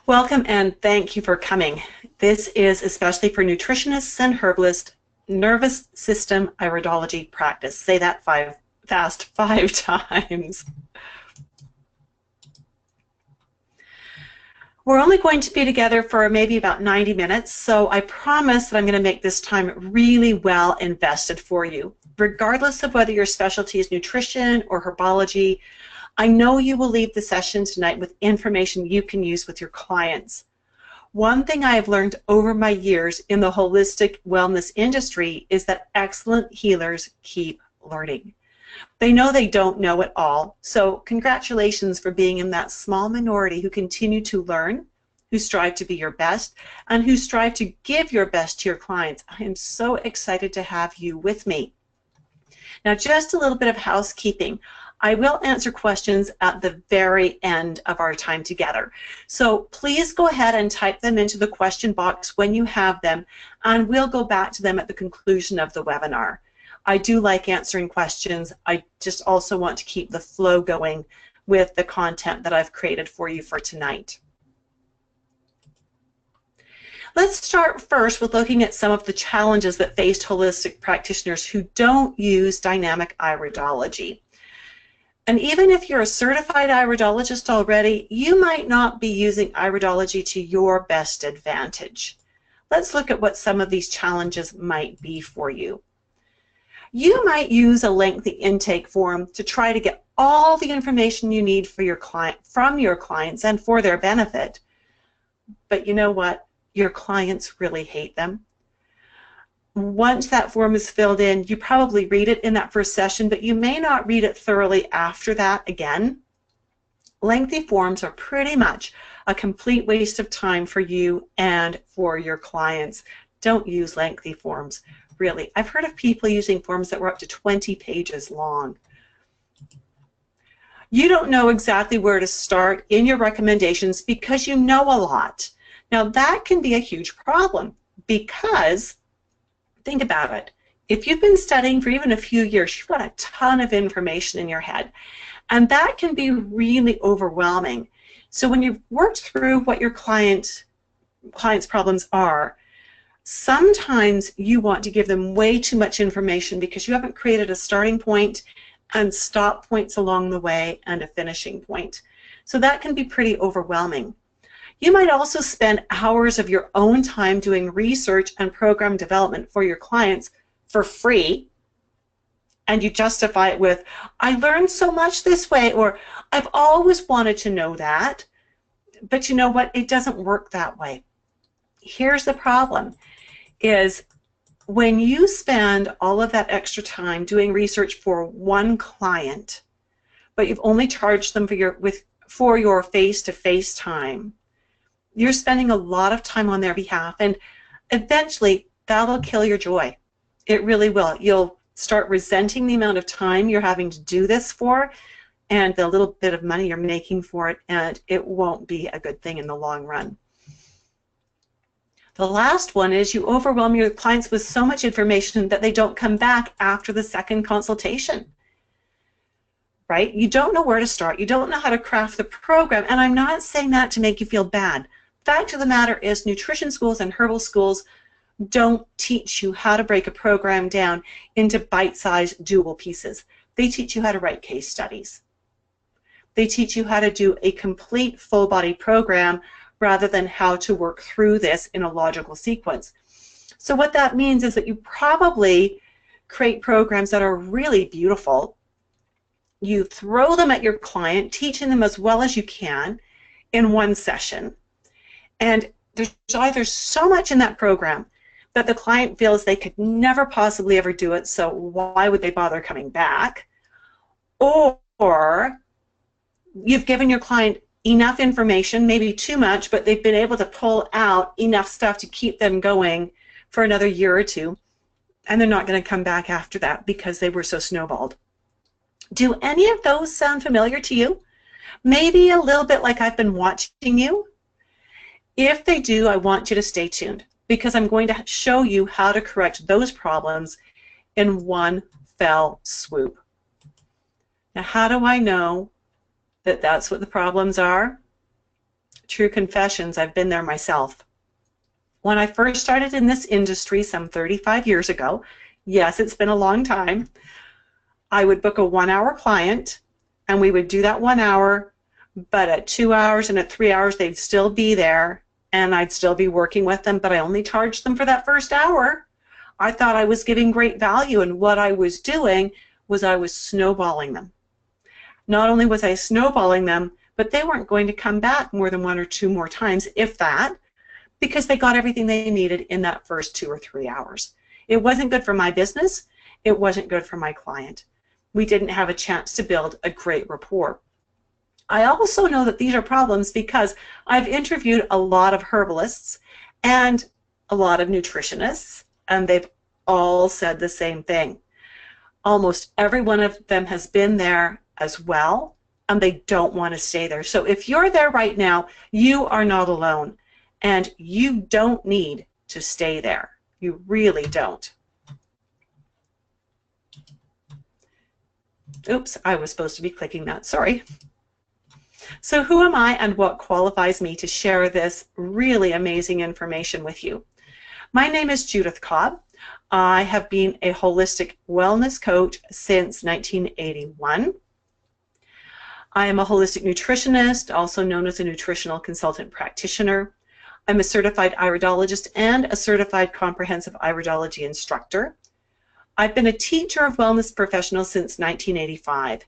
Welcome and thank you for coming. This is especially for nutritionists and herbalists, nervous system iridology practice. Say that five times. We're only going to be together for maybe about 90 minutes, so I promise that I'm going to make this time really well invested for you. Regardless of whether your specialty is nutrition or herbology, I know you will leave the session tonight with information you can use with your clients. One thing I have learned over my years in the holistic wellness industry is that excellent healers keep learning. They know they don't know it all, so congratulations for being in that small minority who continue to learn, who strive to be your best, and who strive to give your best to your clients. I am so excited to have you with me. Now, just a little bit of housekeeping. I will answer questions at the very end of our time together. So please go ahead and type them into the question box when you have them, and we'll go back to them at the conclusion of the webinar. I do like answering questions. I just also want to keep the flow going with the content that I've created for you for tonight. Let's start first with looking at some of the challenges that faced holistic practitioners who don't use dynamic iridology. And even if you're a certified iridologist already, you might not be using iridology to your best advantage. Let's look at what some of these challenges might be for you. You might use a lengthy intake form to try to get all the information you need for your client, from your clients and for their benefit. But you know what? Your clients really hate them. Once that form is filled in, you probably read it in that first session, but you may not read it thoroughly after that again. Lengthy forms are pretty much a complete waste of time for you and for your clients. Don't use lengthy forms, really. I've heard of people using forms that were up to 20 pages long. You don't know exactly where to start in your recommendations because you know a lot. Now, that can be a huge problem because think about it. If you've been studying for even a few years, you've got a ton of information in your head, and that can be really overwhelming. So when you've worked through what your client's problems are, sometimes you want to give them way too much information because you haven't created a starting point and stop points along the way and a finishing point. So that can be pretty overwhelming. You might also spend hours of your own time doing research and program development for your clients for free, and you justify it with, I learned so much this way, or I've always wanted to know that. But you know what? It doesn't work that way. Here's the problem, is when you spend all of that extra time doing research for one client, but you've only charged them for your face-to-face time, you're spending a lot of time on their behalf, and eventually that'll kill your joy. It really will. You'll start resenting the amount of time you're having to do this for and the little bit of money you're making for it, and it won't be a good thing in the long run. The last one is you overwhelm your clients with so much information that they don't come back after the second consultation. Right? You don't know where to start. You don't know how to craft the program, and I'm not saying that to make you feel bad. Fact of the matter is nutrition schools and herbal schools don't teach you how to break a program down into bite-sized, doable pieces. They teach you how to write case studies. They teach you how to do a complete full-body program rather than how to work through this in a logical sequence. So what that means is that you probably create programs that are really beautiful. You throw them at your client, teaching them as well as you can in one session. And there's either so much in that program that the client feels they could never possibly ever do it, so why would they bother coming back? Or you've given your client enough information, maybe too much, but they've been able to pull out enough stuff to keep them going for another year or two, and they're not going to come back after that because they were so snowballed. Do any of those sound familiar to you? Maybe a little bit like I've been watching you? If they do, I want you to stay tuned because I'm going to show you how to correct those problems in one fell swoop. Now, how do I know that that's what the problems are? True confessions, I've been there myself. When I first started in this industry some 35 years ago, yes, it's been a long time, I would book a 1-hour client, and we would do that 1 hour, but at 2 hours and at 3 hours they'd still be there, and I'd still be working with them, but I only charged them for that first hour. I thought I was giving great value, and what I was doing was I was snowballing them. Not only was I snowballing them, but they weren't going to come back more than 1 or 2 more times, if that, because they got everything they needed in that first 2 or 3 hours. It wasn't good for my business. It wasn't good for my client. We didn't have a chance to build a great rapport. I also know that these are problems because I've interviewed a lot of herbalists and a lot of nutritionists, and they've all said the same thing. Almost every one of them has been there as well, and they don't want to stay there. So if you're there right now, you are not alone, and you don't need to stay there. You really don't. Oops, I was supposed to be clicking that, sorry. So who am I and what qualifies me to share this really amazing information with you? My name is Judith Cobb. I have been a holistic wellness coach since 1981. I am a holistic nutritionist, also known as a nutritional consultant practitioner. I'm a certified iridologist and a certified comprehensive iridology instructor. I've been a teacher of wellness professionals since 1985.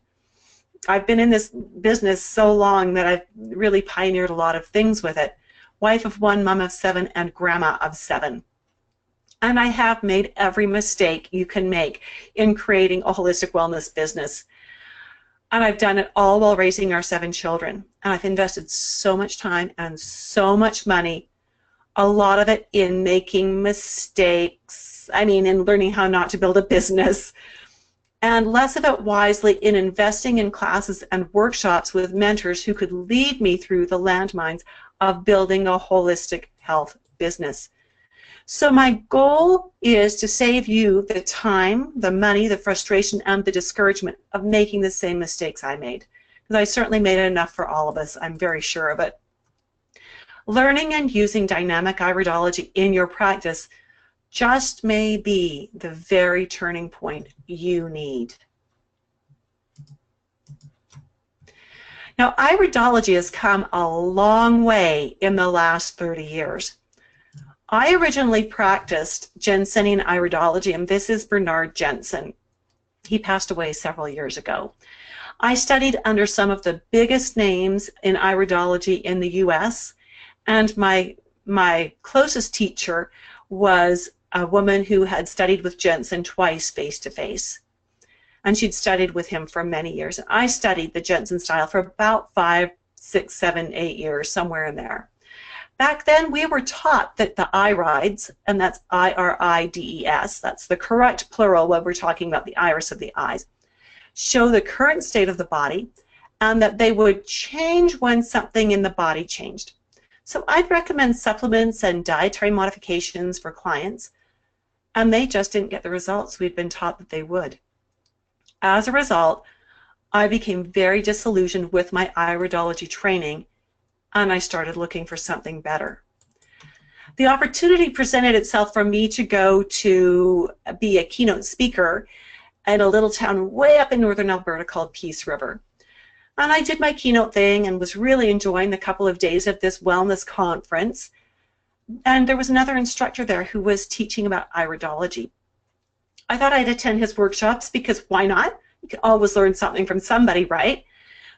I've been in this business so long that I've really pioneered a lot of things with it. Wife of 1, mom of 7, and grandma of 7. And I have made every mistake you can make in creating a holistic wellness business. And I've done it all while raising our 7 children. And I've invested so much time and so much money, a lot of it in making mistakes, in learning how not to build a business, and less of it wisely in investing in classes and workshops with mentors who could lead me through the landmines of building a holistic health business. So my goal is to save you the time, the money, the frustration, and the discouragement of making the same mistakes I made. Because I certainly made enough for all of us. I'm very sure of it. Learning and using dynamic iridology in your practice just may be the very turning point you need. Now, iridology has come a long way in the last 30 years. I originally practiced Jensenian iridology, and this is Bernard Jensen. He passed away several years ago. I studied under some of the biggest names in iridology in the US, and my closest teacher was a woman who had studied with Jensen twice face-to-face. And she'd studied with him for many years. I studied the Jensen style for about 5, 6, 7, 8 years, somewhere in there. Back then, we were taught that the irides, and that's I-R-I-D-E-S, that's the correct plural when we're talking about the iris of the eyes, show the current state of the body, and that they would change when something in the body changed. So I'd recommend supplements and dietary modifications for clients, and they just didn't get the results we'd been taught that they would. As a result, I became very disillusioned with my iridology training, and I started looking for something better. The opportunity presented itself for me to go to be a keynote speaker at a little town way up in northern Alberta called Peace River. And I did my keynote thing and was really enjoying the couple of days of this wellness conference. And there was another instructor there who was teaching about iridology. I thought I'd attend his workshops because why not? You can always learn something from somebody, right?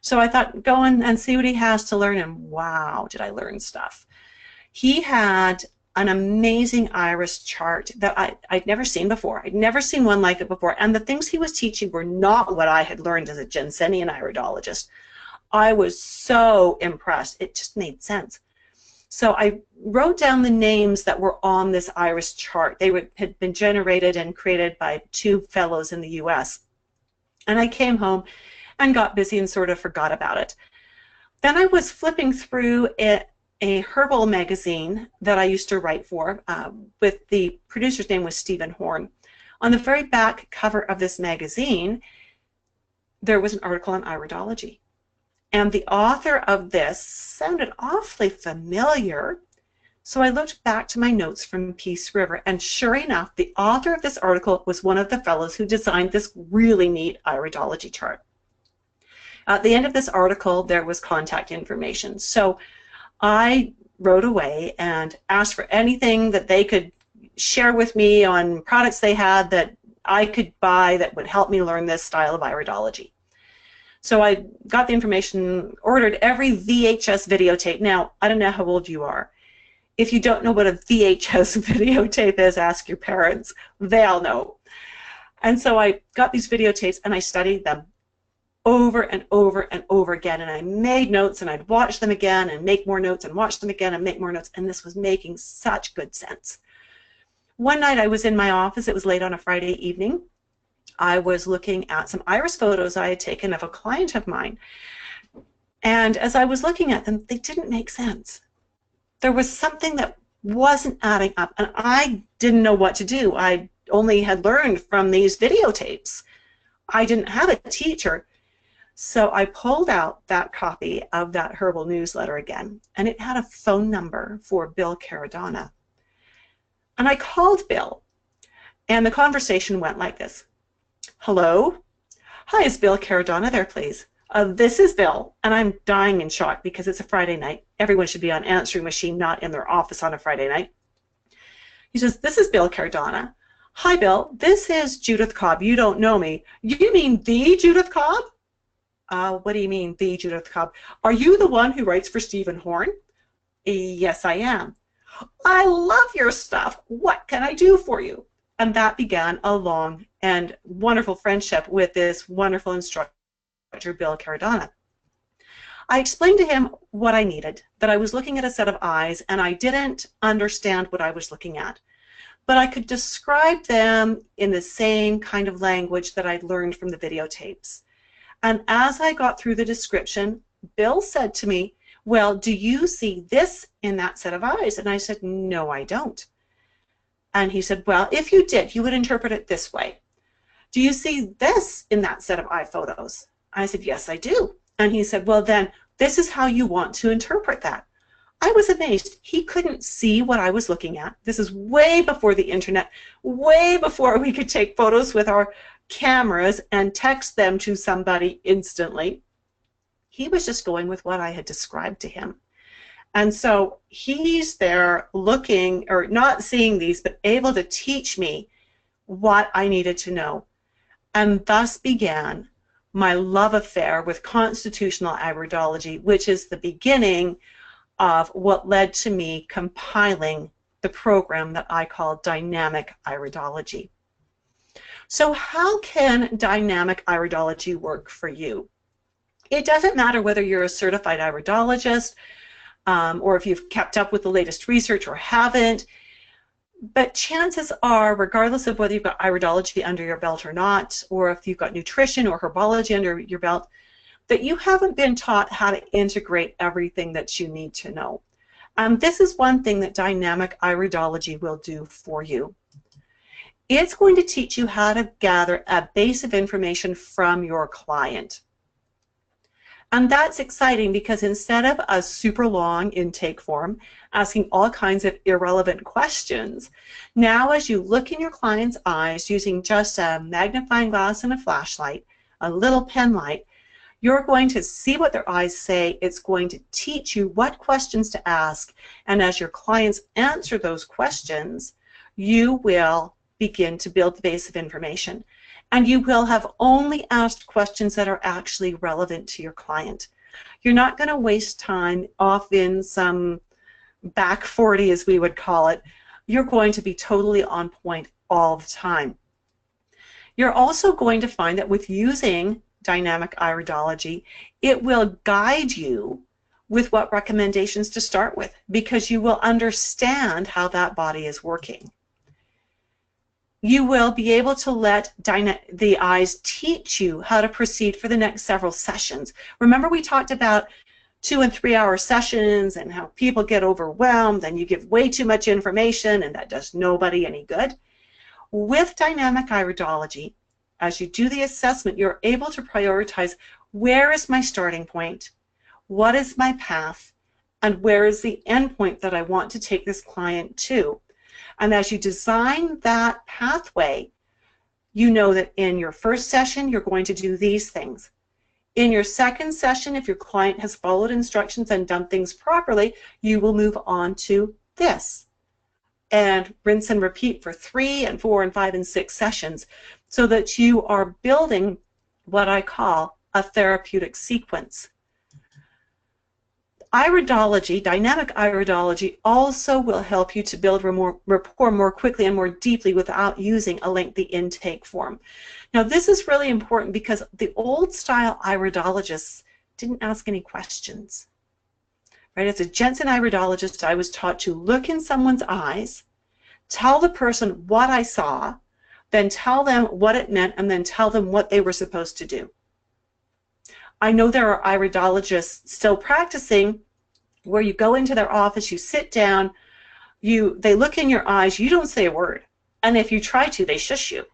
So I thought, go in and see what he has to learn, and wow, did I learn stuff. He had an amazing iris chart that I'd never seen before. I'd never seen one like it before, and the things he was teaching were not what I had learned as a Jensenian iridologist. I was so impressed. It just made sense. So I wrote down the names that were on this iris chart. They had been generated and created by 2 fellows in the US. And I came home and got busy and sort of forgot about it. Then I was flipping through a herbal magazine that I used to write for, with the producer's name was Stephen Horn. On the very back cover of this magazine, there was an article on iridology. And the author of this sounded awfully familiar. So I looked back to my notes from Peace River, and sure enough, the author of this article was one of the fellows who designed this really neat iridology chart. At the end of this article, there was contact information. So I wrote away and asked for anything that they could share with me on products they had that I could buy that would help me learn this style of iridology. So I got the information, ordered every VHS videotape. Now, I don't know how old you are. If you don't know what a VHS videotape is, ask your parents. They'll know. And so I got these videotapes and I studied them over and over and over again, and I made notes, and I'd watch them again and make more notes and watch them again and make more notes, and this was making such good sense. One night I was in my office. It was late on a Friday evening. I was looking at some iris photos I had taken of a client of mine, and as I was looking at them, they didn't make sense. There was something that wasn't adding up, and I didn't know what to do. I only had learned from these videotapes. I didn't have a teacher. So I pulled out that copy of that herbal newsletter again, and it had a phone number for Bill Caradonna. And I called Bill, and the conversation went like this. Hello? Hi, is Bill Caradonna there, please? This is Bill, and I'm dying in shock because it's a Friday night. Everyone should be on answering machine, not in their office on a Friday night. He says, this is Bill Caradonna. Hi, Bill. This is Judith Cobb. You don't know me. You mean the Judith Cobb? What do you mean, the Judith Cobb? Are you the one who writes for Stephen Horn? Yes, I am. I love your stuff. What can I do for you? And that began a long and wonderful friendship with this wonderful instructor, Bill Caradonna. I explained to him what I needed, that I was looking at a set of eyes and I didn't understand what I was looking at. But I could describe them in the same kind of language that I'd learned from the videotapes. And as I got through the description, Bill said to me, well, do you see this in that set of eyes? And I said, no, I don't. And he said, well, if you did, you would interpret it this way. Do you see this in that set of eye photos? I said, yes, I do. And he said, well, then this is how you want to interpret that. I was amazed. He couldn't see what I was looking at. This is way before the internet, way before we could take photos with our cameras and text them to somebody instantly. He was just going with what I had described to him. And so he's there looking, or not seeing these, but able to teach me what I needed to know. And thus began my love affair with constitutional iridology, which is the beginning of what led to me compiling the program that I call dynamic iridology. So how can dynamic iridology work for you? It doesn't matter whether you're a certified iridologist or if you've kept up with the latest research or haven't, but chances are, regardless of whether you've got iridology under your belt or not, or if you've got nutrition or herbology under your belt, that you haven't been taught how to integrate everything that you need to know. This is one thing that dynamic iridology will do for you. It's going to teach you how to gather a base of information from your client. And that's exciting because instead of a super long intake form asking all kinds of irrelevant questions, now as you look in your client's eyes using just a magnifying glass and a flashlight, a little pen light, you're going to see what their eyes say. It's going to teach you what questions to ask. And as your clients answer those questions, you will begin to build the base of information. And you will have only asked questions that are actually relevant to your client. You're not going to waste time off in some back 40, as we would call it. You're going to be totally on point all the time. You're also going to find that with using dynamic iridology, it will guide you with what recommendations to start with, because you will understand how that body is working. You will be able to let the eyes teach you how to proceed for the next several sessions. Remember, we talked about 2- and 3-hour sessions and how people get overwhelmed and you give way too much information and that does nobody any good. With dynamic iridology, as you do the assessment, you're able to prioritize, where is my starting point what is my path, and where is the endpoint that I want to take this client to. And as you design that pathway, you know that in your first session, you're going to do these things. In your second session, if your client has followed instructions and done things properly, you will move on to this. And rinse and repeat for 3 and 4 and 5 and 6 sessions so that you are building what I call a therapeutic sequence. Iridology, dynamic iridology, also will help you to build rapport more quickly and more deeply without using a lengthy intake form. Now, this is really important because the old-style iridologists didn't ask any questions. Right? As a Jensen iridologist, I was taught to look in someone's eyes, tell the person what I saw, then tell them what it meant, and then tell them what they were supposed to do. I know there are iridologists still practicing where you go into their office, you sit down, they look in your eyes, you don't say a word, and if you try to, they shush you.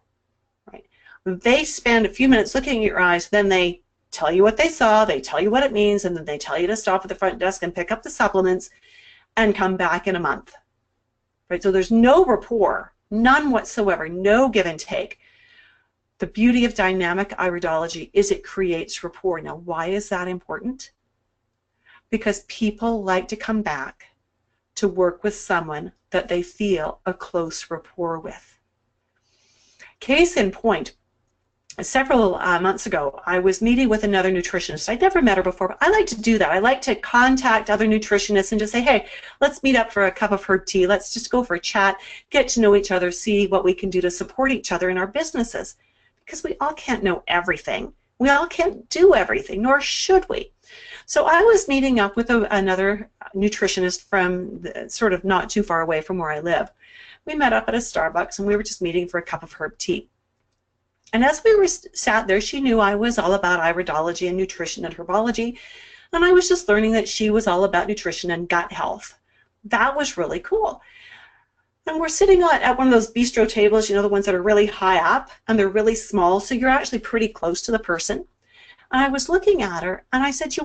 Right? They spend a few minutes looking at your eyes, then they tell you what they saw, they tell you what it means, and then they tell you to stop at the front desk and pick up the supplements and come back in a month. Right? So there's no rapport, none whatsoever, no give and take. The beauty of dynamic iridology is it creates rapport. Now, why is that important? Because people like to come back to work with someone that they feel a close rapport with. Case in point, several months ago, I was meeting with another nutritionist. I'd never met her before, but I like to do that. I like to contact other nutritionists and just say, hey, let's meet up for a cup of herb tea. Let's just go for a chat, get to know each other, see what we can do to support each other in our businesses. Because we all can't know everything. We all can't do everything, nor should we. So I was meeting up with another nutritionist from sort of not too far away from where I live. We met up at a Starbucks, and we were just meeting for a cup of herb tea. And as we were sat there, she knew I was all about iridology and nutrition and herbology, and I was just learning that she was all about nutrition and gut health. That was really cool. And we're sitting at one of those bistro tables, you know, the ones that are really high up, and they're really small, so you're actually pretty close to the person. And I was looking at her, and I said, do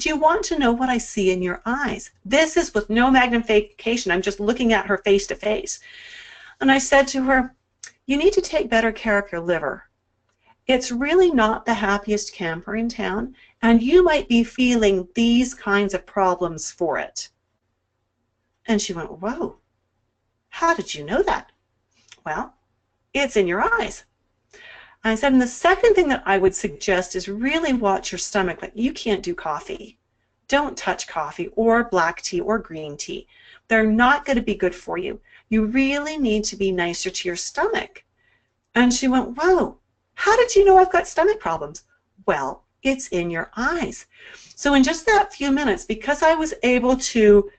you want to know what I see in your eyes? This is with no magnification. I'm just looking at her face to face. And I said to her, you need to take better care of your liver. It's really not the happiest camper in town, and you might be feeling these kinds of problems for it. And she went, whoa. How did you know that? Well, it's in your eyes. I said, and the second thing that I would suggest is really watch your stomach. Like, you can't do coffee. Don't touch coffee or black tea or green tea. They're not going to be good for you. You really need to be nicer to your stomach. And she went, whoa, how did you know I've got stomach problems? Well, it's in your eyes. So in just that few minutes, because I was able to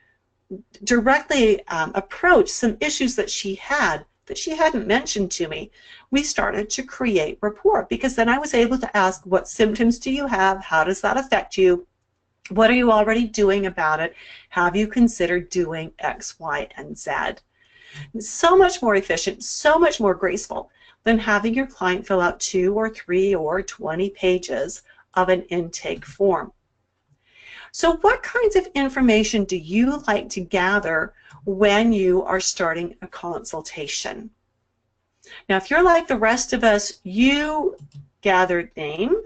directly approach some issues that she hadn't mentioned to me, we started to create rapport, because then I was able to ask, what symptoms do you have? How does that affect you? What are you already doing about it? Have you considered doing X, Y, and Z? It's so much more efficient, so much more graceful than having your client fill out 2 or 3 or 20 pages of an intake form. So what kinds of information do you like to gather when you are starting a consultation? Now, if you're like the rest of us, you gathered name.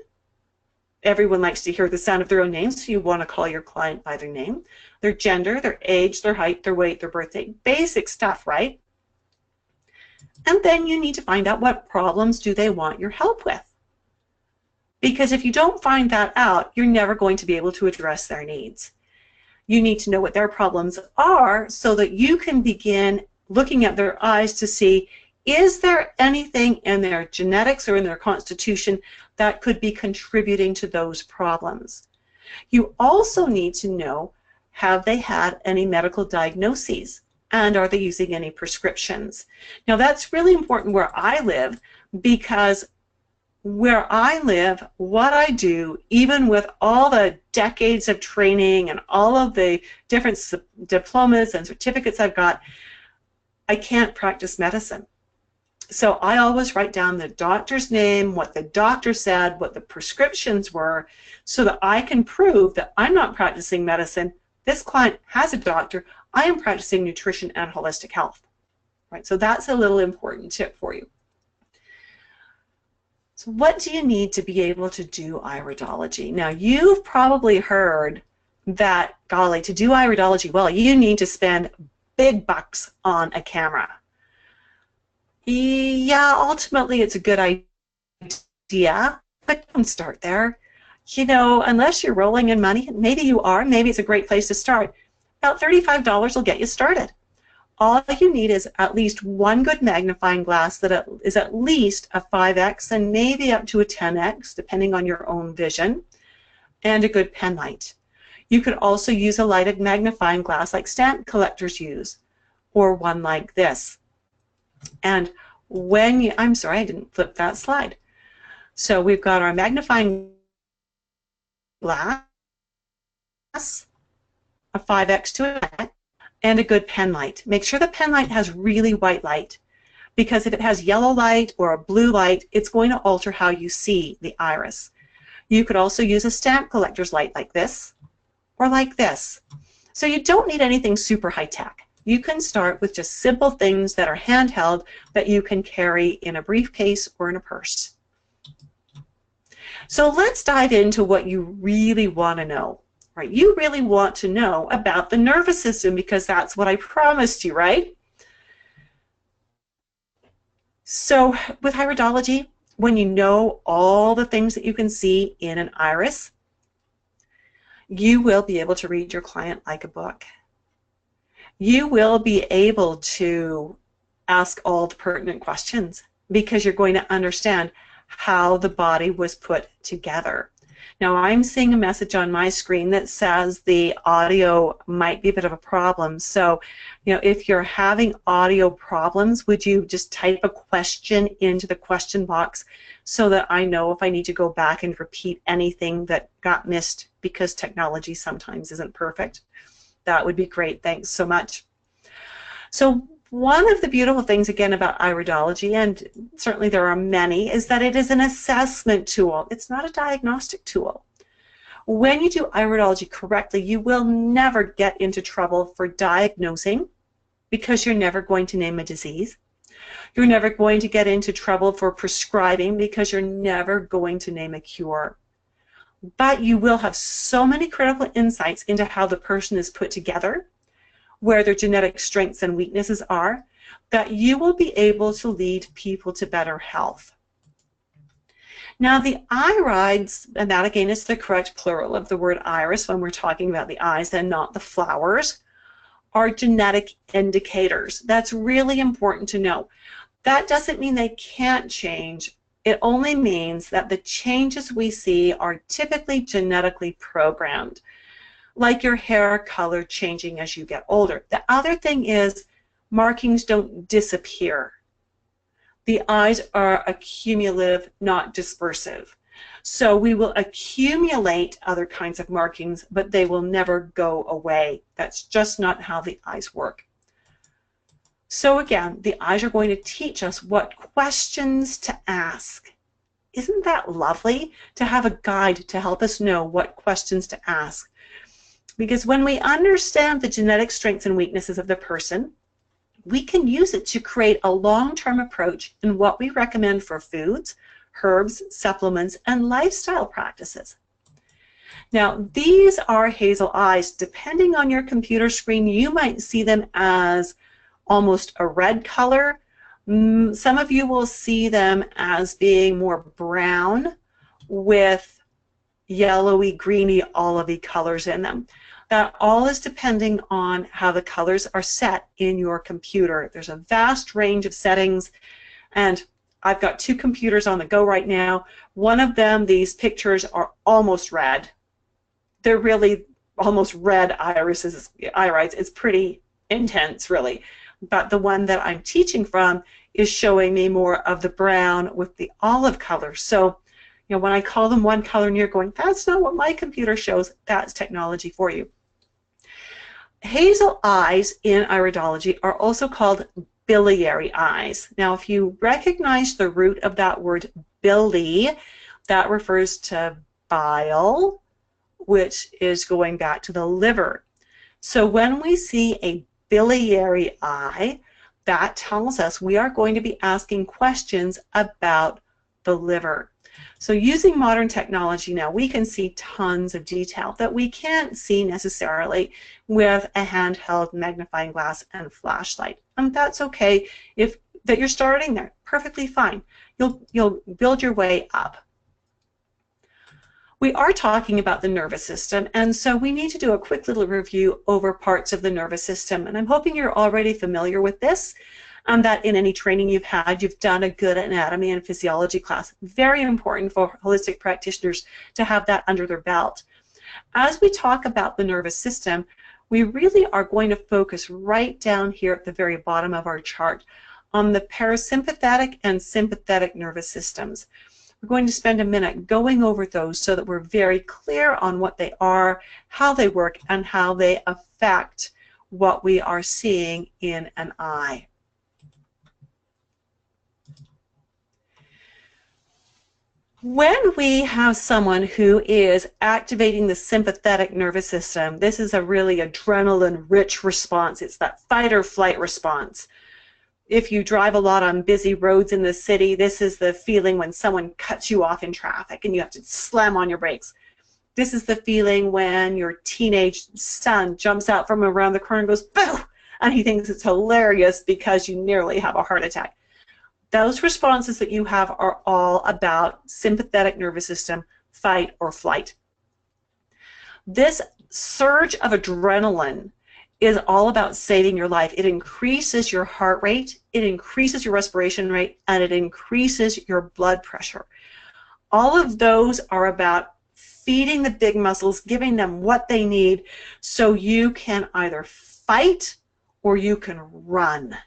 Everyone likes to hear the sound of their own name, so you want to call your client by their name, their gender, their age, their height, their weight, their birthday, basic stuff, right? And then you need to find out what problems do they want your help with. Because if you don't find that out, you're never going to be able to address their needs. You need to know what their problems are so that you can begin looking at their eyes to see, is there anything in their genetics or in their constitution that could be contributing to those problems? You also need to know, have they had any medical diagnoses, and are they using any prescriptions? Now, that's really important where I live, because where I live, what I do, even with all the decades of training and all of the different diplomas and certificates I've got, I can't practice medicine. So I always write down the doctor's name, what the doctor said, what the prescriptions were, so that I can prove that I'm not practicing medicine. This client has a doctor. I am practicing nutrition and holistic health. Right? So that's a little important tip for you. So what do you need to be able to do iridology? Now, you've probably heard that, golly, to do iridology well, you need to spend big bucks on a camera. Yeah, ultimately it's a good idea, but don't start there. You know, unless you're rolling in money, maybe you are, maybe it's a great place to start. About $35 will get you started. All you need is at least one good magnifying glass that is at least a 5x and maybe up to a 10x, depending on your own vision, and a good pen light. You could also use a lighted magnifying glass like stamp collectors use, or one like this. And when you, I'm sorry, I didn't flip that slide. So we've got our magnifying glass, a 5x to a 10x, and a good pen light. Make sure the pen light has really white light, because if it has yellow light or a blue light, it's going to alter how you see the iris. You could also use a stamp collector's light like this or like this. So you don't need anything super high-tech. You can start with just simple things that are handheld that you can carry in a briefcase or in a purse. So let's dive into what you really want to know. Right? You really want to know about the nervous system, because that's what I promised you, right? So with iridology, when you know all the things that you can see in an iris, you will be able to read your client like a book. You will be able to ask all the pertinent questions, because you're going to understand how the body was put together. Now, I'm seeing a message on my screen that says the audio might be a bit of a problem. So, you know, if you're having audio problems, would you just type a question into the question box so that I know if I need to go back and repeat anything that got missed, because technology sometimes isn't perfect? That would be great. Thanks so much. So one of the beautiful things, again, about iridology, and certainly there are many, is that it is an assessment tool. It's not a diagnostic tool. When you do iridology correctly, you will never get into trouble for diagnosing, because you're never going to name a disease. You're never going to get into trouble for prescribing, because you're never going to name a cure. But you will have so many critical insights into how the person is put together, where their genetic strengths and weaknesses are, that you will be able to lead people to better health. Now, the irides, and that again is the correct plural of the word iris when we're talking about the eyes and not the flowers, are genetic indicators. That's really important to know. That doesn't mean they can't change. It only means that the changes we see are typically genetically programmed, like your hair color changing as you get older. The other thing is markings don't disappear. The eyes are accumulative, not dispersive. So we will accumulate other kinds of markings, but they will never go away. That's just not how the eyes work. So again, the eyes are going to teach us what questions to ask. Isn't that lovely to have a guide to help us know what questions to ask? Because when we understand the genetic strengths and weaknesses of the person, we can use it to create a long-term approach in what we recommend for foods, herbs, supplements, and lifestyle practices. Now, these are hazel eyes. Depending on your computer screen, you might see them as almost a red color. Some of you will see them as being more brown with yellowy, greeny, olivey colors in them. That all is depending on how the colors are set in your computer. There's a vast range of settings, and I've got two computers on the go right now. One of them, these pictures are almost red. They're really almost red irises. It's pretty intense, really. But the one that I'm teaching from is showing me more of the brown with the olive color. So, you know, when I call them one color and you're going, that's not what my computer shows, that's technology for you. Hazel eyes in iridology are also called biliary eyes. Now, if you recognize the root of that word bili, that refers to bile, which is going back to the liver. So when we see a biliary eye, that tells us we are going to be asking questions about the liver. So using modern technology now, we can see tons of detail that we can't see necessarily with a handheld magnifying glass and flashlight. And that's okay if that you're starting there. Perfectly fine. You'll build your way up. We are talking about the nervous system, and so we need to do a quick little review over parts of the nervous system. And I'm hoping you're already familiar with this, and that in any training you've had, you've done a good anatomy and physiology class. Very important for holistic practitioners to have that under their belt. As we talk about the nervous system, we really are going to focus right down here at the very bottom of our chart on the parasympathetic and sympathetic nervous systems. We're going to spend a minute going over those so that we're very clear on what they are, how they work, and how they affect what we are seeing in an eye. When we have someone who is activating the sympathetic nervous system, this is a really adrenaline-rich response. It's that fight or flight response. If you drive a lot on busy roads in the city, this is the feeling when someone cuts you off in traffic and you have to slam on your brakes. This is the feeling when your teenage son jumps out from around the corner and goes, boo! And he thinks it's hilarious because you nearly have a heart attack. Those responses that you have are all about sympathetic nervous system, fight or flight. This surge of adrenaline is all about saving your life. It increases your heart rate, it increases your respiration rate, and it increases your blood pressure. All of those are about feeding the big muscles, giving them what they need so you can either fight or you can run.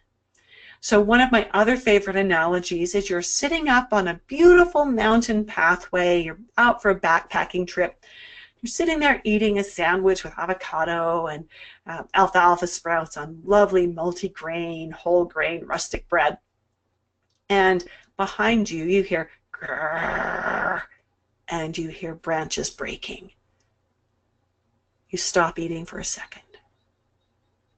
So one of my other favorite analogies is you're sitting up on a beautiful mountain pathway, you're out for a backpacking trip. You're sitting there eating a sandwich with avocado and alfalfa sprouts on lovely multi-grain, whole grain, rustic bread. And behind you, you hear grrr, and you hear branches breaking. You stop eating for a second.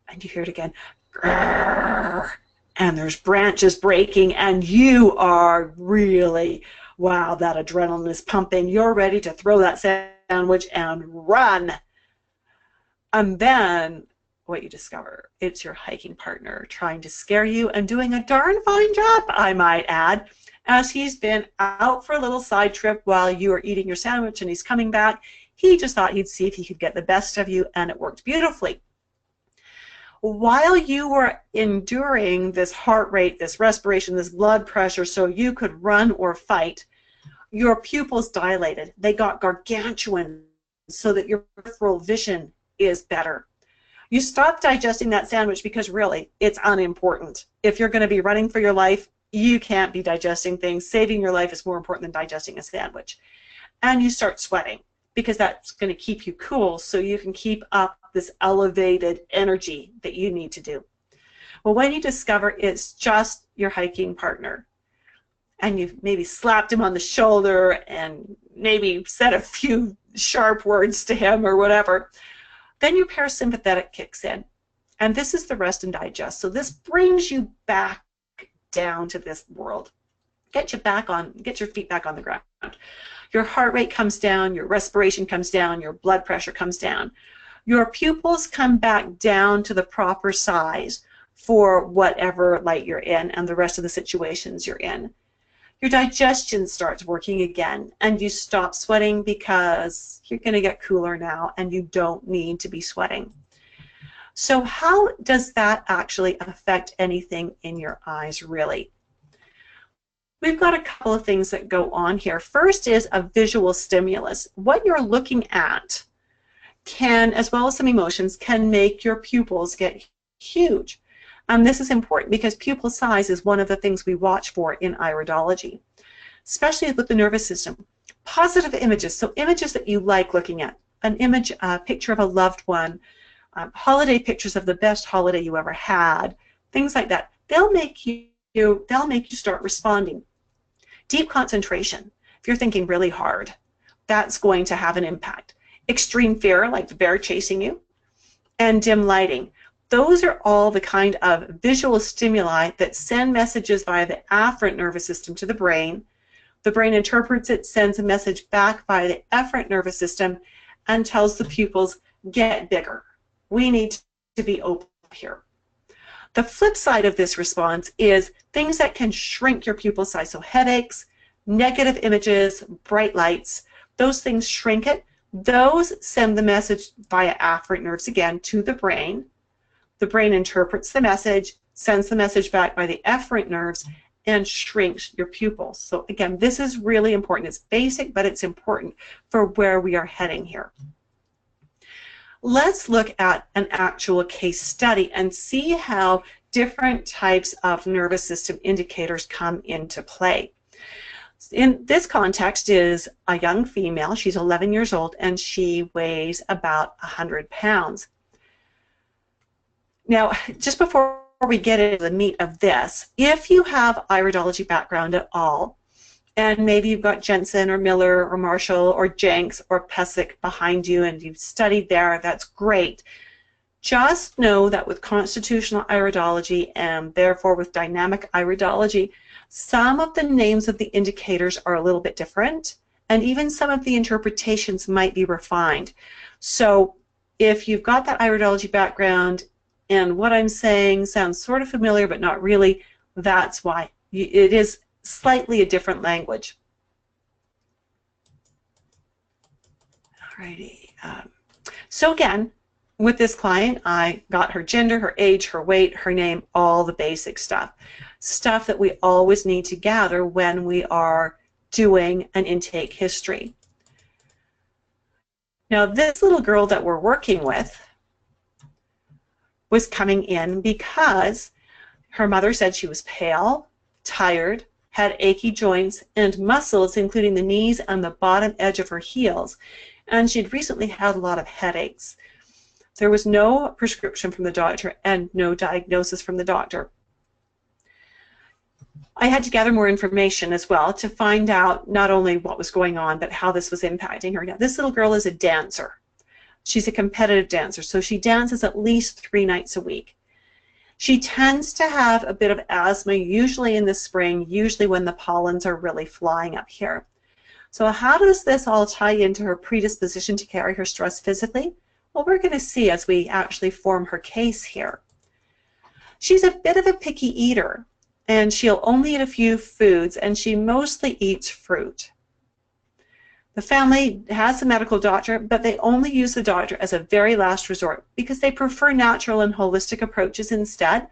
And you hear it again, grrr, and there's branches breaking, and you are really, wow, that adrenaline is pumping. You're ready to throw that sandwich and run. And then what you discover, it's your hiking partner trying to scare you and doing a darn fine job, I might add, as he's been out for a little side trip while you are eating your sandwich and he's coming back. He just thought he'd see if he could get the best of you, and it worked beautifully. While you were enduring this heart rate, this respiration, this blood pressure so you could run or fight, your pupils dilated. They got gargantuan so that your peripheral vision is better. You stop digesting that sandwich because really it's unimportant. If you're going to be running for your life, you can't be digesting things. Saving your life is more important than digesting a sandwich. And you start sweating because that's going to keep you cool so you can keep up this elevated energy that you need to do. Well, when you discover it's just your hiking partner, and you've maybe slapped him on the shoulder and maybe said a few sharp words to him or whatever, then your parasympathetic kicks in. And this is the rest and digest. So this brings you back down to this world. Get your feet back on the ground. Your heart rate comes down, your respiration comes down, your blood pressure comes down. Your pupils come back down to the proper size for whatever light you're in and the rest of the situations you're in. Your digestion starts working again, and you stop sweating because you're going to get cooler now and you don't need to be sweating. So how does that actually affect anything in your eyes, really? We've got a couple of things that go on here. First is a visual stimulus. What you're looking at can, as well as some emotions, can make your pupils get huge. And this is important because pupil size is one of the things we watch for in iridology, especially with the nervous system. Positive images, so images that you like looking at, an image, a picture of a loved one, holiday pictures of the best holiday you ever had, things like that. they'll make you start responding. Deep concentration, if you're thinking really hard, that's going to have an impact. Extreme fear, like the bear chasing you, and dim lighting. Those are all the kind of visual stimuli that send messages via the afferent nervous system to the brain. The brain interprets it, sends a message back via the efferent nervous system, and tells the pupils, get bigger. We need to be open here. The flip side of this response is things that can shrink your pupil size. So headaches, negative images, bright lights, those things shrink it. Those send the message via afferent nerves again to the brain. The brain interprets the message, sends the message back by the efferent nerves, and shrinks your pupils. So again, this is really important. It's basic, but it's important for where we are heading here. Let's look at an actual case study and see how different types of nervous system indicators come into play. In this context is a young female. She's 11 years old and she weighs about 100 pounds. Now, just before we get into the meat of this, if you have iridology background at all, and maybe you've got Jensen or Miller or Marshall or Jenks or Pesic behind you and you've studied there, that's great. Just know that with constitutional iridology and therefore with dynamic iridology, some of the names of the indicators are a little bit different, and even some of the interpretations might be refined. So if you've got that iridology background and what I'm saying sounds sort of familiar but not really, that's why. It is slightly a different language. Alrighty. So again, with this client, I got her gender, her age, her weight, her name, all the basic stuff. Stuff that we always need to gather when we are doing an intake history. Now, this little girl that we're working with was coming in because her mother said she was pale, tired, had achy joints and muscles, including the knees and the bottom edge of her heels, and she'd recently had a lot of headaches. There was no prescription from the doctor and no diagnosis from the doctor. I had to gather more information as well to find out not only what was going on, but how this was impacting her. Now, this little girl is a dancer. She's a competitive dancer, so she dances at least 3 nights a week. She tends to have a bit of asthma, usually in the spring, usually when the pollens are really flying up here. So how does this all tie into her predisposition to carry her stress physically? Well, we're going to see as we actually form her case here. She's a bit of a picky eater, and she'll only eat a few foods, and she mostly eats fruit. The family has a medical doctor, but they only use the doctor as a very last resort because they prefer natural and holistic approaches instead.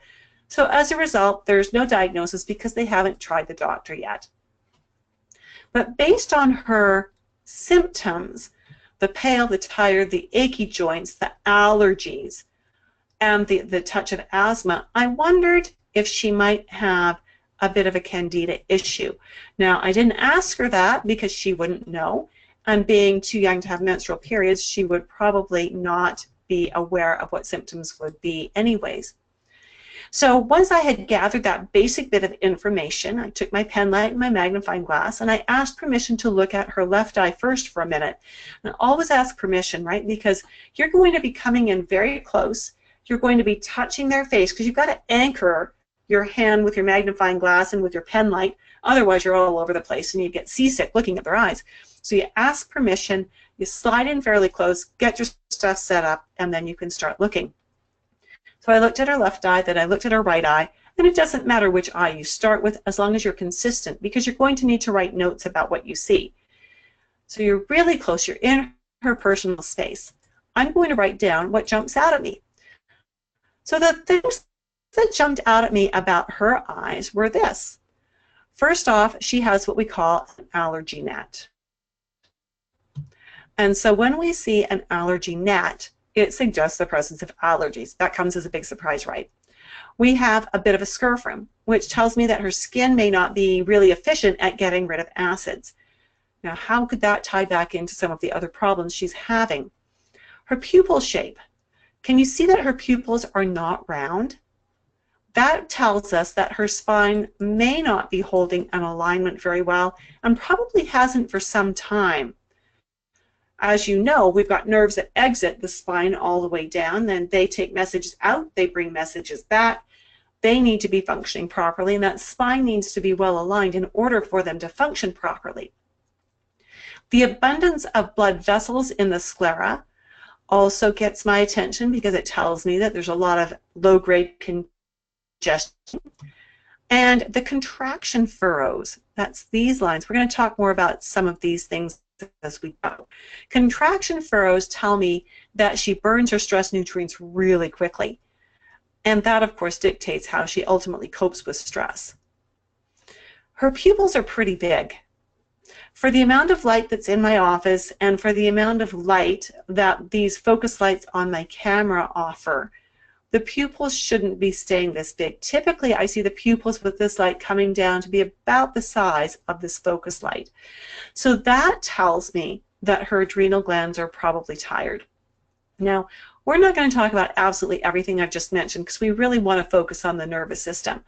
So as a result, there's no diagnosis because they haven't tried the doctor yet. But based on her symptoms, the pale, the tired, the achy joints, the allergies, and the touch of asthma, I wondered if she might have a bit of a candida issue. Now, I didn't ask her that because she wouldn't know, and being too young to have menstrual periods, she would probably not be aware of what symptoms would be anyways. So once I had gathered that basic bit of information, I took my pen light and my magnifying glass, and I asked permission to look at her left eye first for a minute. And always ask permission, right? Because you're going to be coming in very close. You're going to be touching their face because you've got to anchor your hand with your magnifying glass and with your pen light. Otherwise, you're all over the place and you get seasick looking at their eyes. So you ask permission, you slide in fairly close, get your stuff set up, and then you can start looking. So I looked at her left eye, then I looked at her right eye, and it doesn't matter which eye you start with as long as you're consistent, because you're going to need to write notes about what you see. So you're really close, you're in her personal space. I'm going to write down what jumps out at me. So the things that jumped out at me about her eyes were this. First off, she has what we call an allergy net. And so when we see an allergy net, it suggests the presence of allergies. That comes as a big surprise, right? We have a bit of a scurfum, which tells me that her skin may not be really efficient at getting rid of acids. Now, how could that tie back into some of the other problems she's having? Her pupil shape. Can you see that her pupils are not round? that tells us that her spine may not be holding an alignment very well and probably hasn't for some time. As you know, we've got nerves that exit the spine all the way down, then they take messages out, they bring messages back. They need to be functioning properly, and that spine needs to be well aligned in order for them to function properly. The abundance of blood vessels in the sclera also gets my attention because it tells me that there's a lot of low-grade congestion. And the contraction furrows, that's these lines. We're going to talk more about some of these things as we go. Contraction furrows tell me that she burns her stress nutrients really quickly. And that, of course, dictates how she ultimately copes with stress. Her pupils are pretty big. For the amount of light that's in my office and for the amount of light that these focus lights on my camera offer, the pupils shouldn't be staying this big. Typically, I see the pupils with this light coming down to be about the size of this focus light. So that tells me that her adrenal glands are probably tired. Now, we're not going to talk about absolutely everything I've just mentioned because we really want to focus on the nervous system.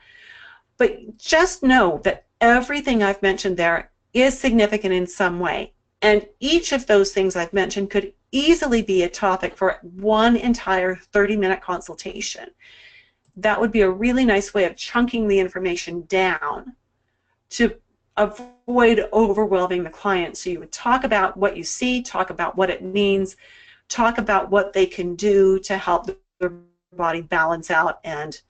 But just know that everything I've mentioned there is significant in some way. And each of those things I've mentioned could easily be a topic for one entire 30-minute consultation. That would be a really nice way of chunking the information down to avoid overwhelming the client. So you would talk about what you see, talk about what it means, talk about what they can do to help their body balance out and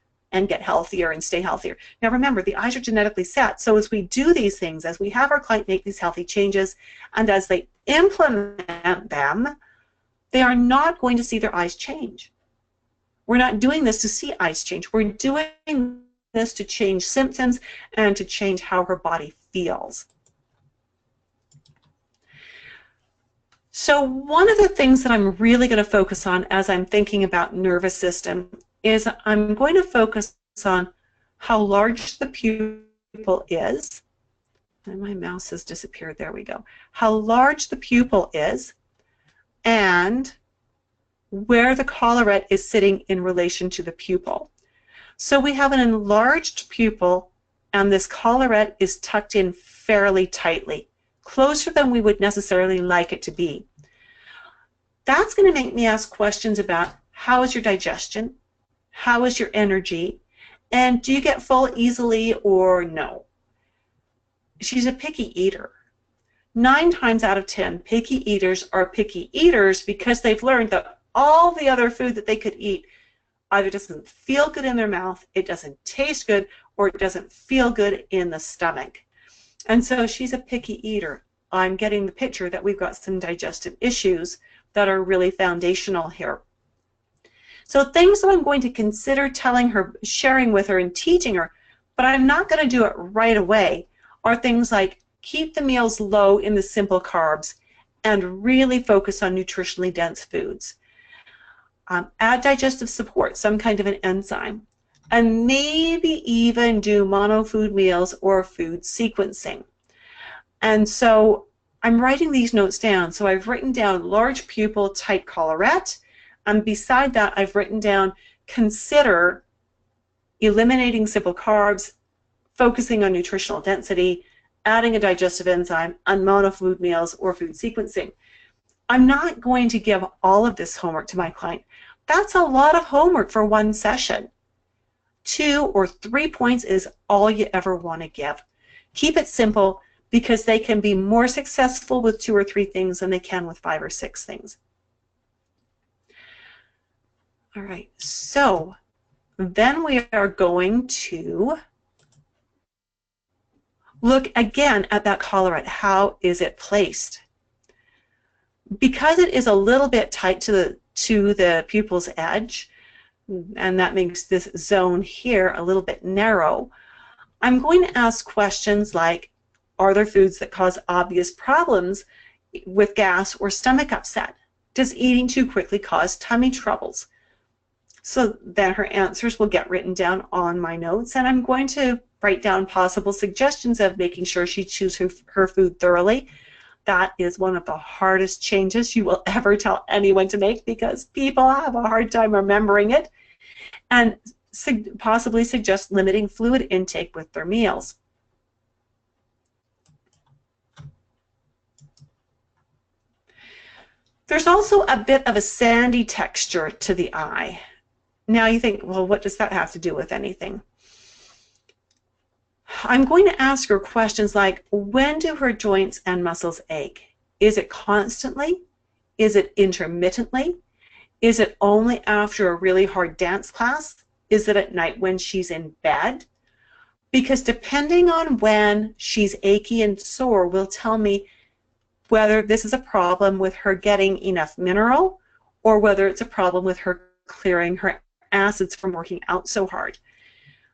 get healthier and stay healthier. Now remember, the eyes are genetically set, so as we do these things, as we have our client make these healthy changes, and as they implement them, they are not going to see their eyes change. We're not doing this to see eyes change. We're doing this to change symptoms and to change how her body feels. So one of the things that I'm really going to focus on as I'm thinking about nervous system is I'm going to focus on how large the pupil is. And my mouse has disappeared. There we go. How large the pupil is and where the collarette is sitting in relation to the pupil. So we have an enlarged pupil and this collarette is tucked in fairly tightly, closer than we would necessarily like it to be. That's going to make me ask questions about how is your digestion, how is your energy, and do you get full easily or no? She's a picky eater. 9 times out of 10, picky eaters are picky eaters because they've learned that all the other food that they could eat either doesn't feel good in their mouth, it doesn't taste good, or it doesn't feel good in the stomach. And so she's a picky eater. I'm getting the picture that we've got some digestive issues that are really foundational here. So things that I'm going to consider telling her, sharing with her, and teaching her, but I'm not going to do it right away, are things like keep the meals low in the simple carbs and really focus on nutritionally dense foods. Add digestive support, some kind of an enzyme, and maybe even do mono-food meals or food sequencing. And so I'm writing these notes down. So I've written down large pupil, tight collarette, and beside that I've written down consider eliminating simple carbs, focusing on nutritional density, adding a digestive enzyme, and mono-food meals or food sequencing. I'm not going to give all of this homework to my client. That's a lot of homework for one session. 2 or 3 points is all you ever want to give. Keep it simple because they can be more successful with 2 or 3 things than they can with 5 or 6 things. All right, so then we are going to look again at that collarette. How is it placed? Because it is a little bit tight to the pupil's edge, and that makes this zone here a little bit narrow, I'm going to ask questions like, are there foods that cause obvious problems with gas or stomach upset? Does eating too quickly cause tummy troubles? So then her answers will get written down on my notes, and I'm going to write down possible suggestions of making sure she chooses her food thoroughly. That is one of the hardest changes you will ever tell anyone to make because people have a hard time remembering it. And possibly suggest limiting fluid intake with their meals. There's also a bit of a sandy texture to the eye. Now you think, well, what does that have to do with anything? I'm going to ask her questions like, when do her joints and muscles ache? Is it constantly? Is it intermittently? Is it only after a really hard dance class? Is it at night when she's in bed? Because depending on when she's achy and sore will tell me whether this is a problem with her getting enough mineral or whether it's a problem with her clearing her acids from working out so hard.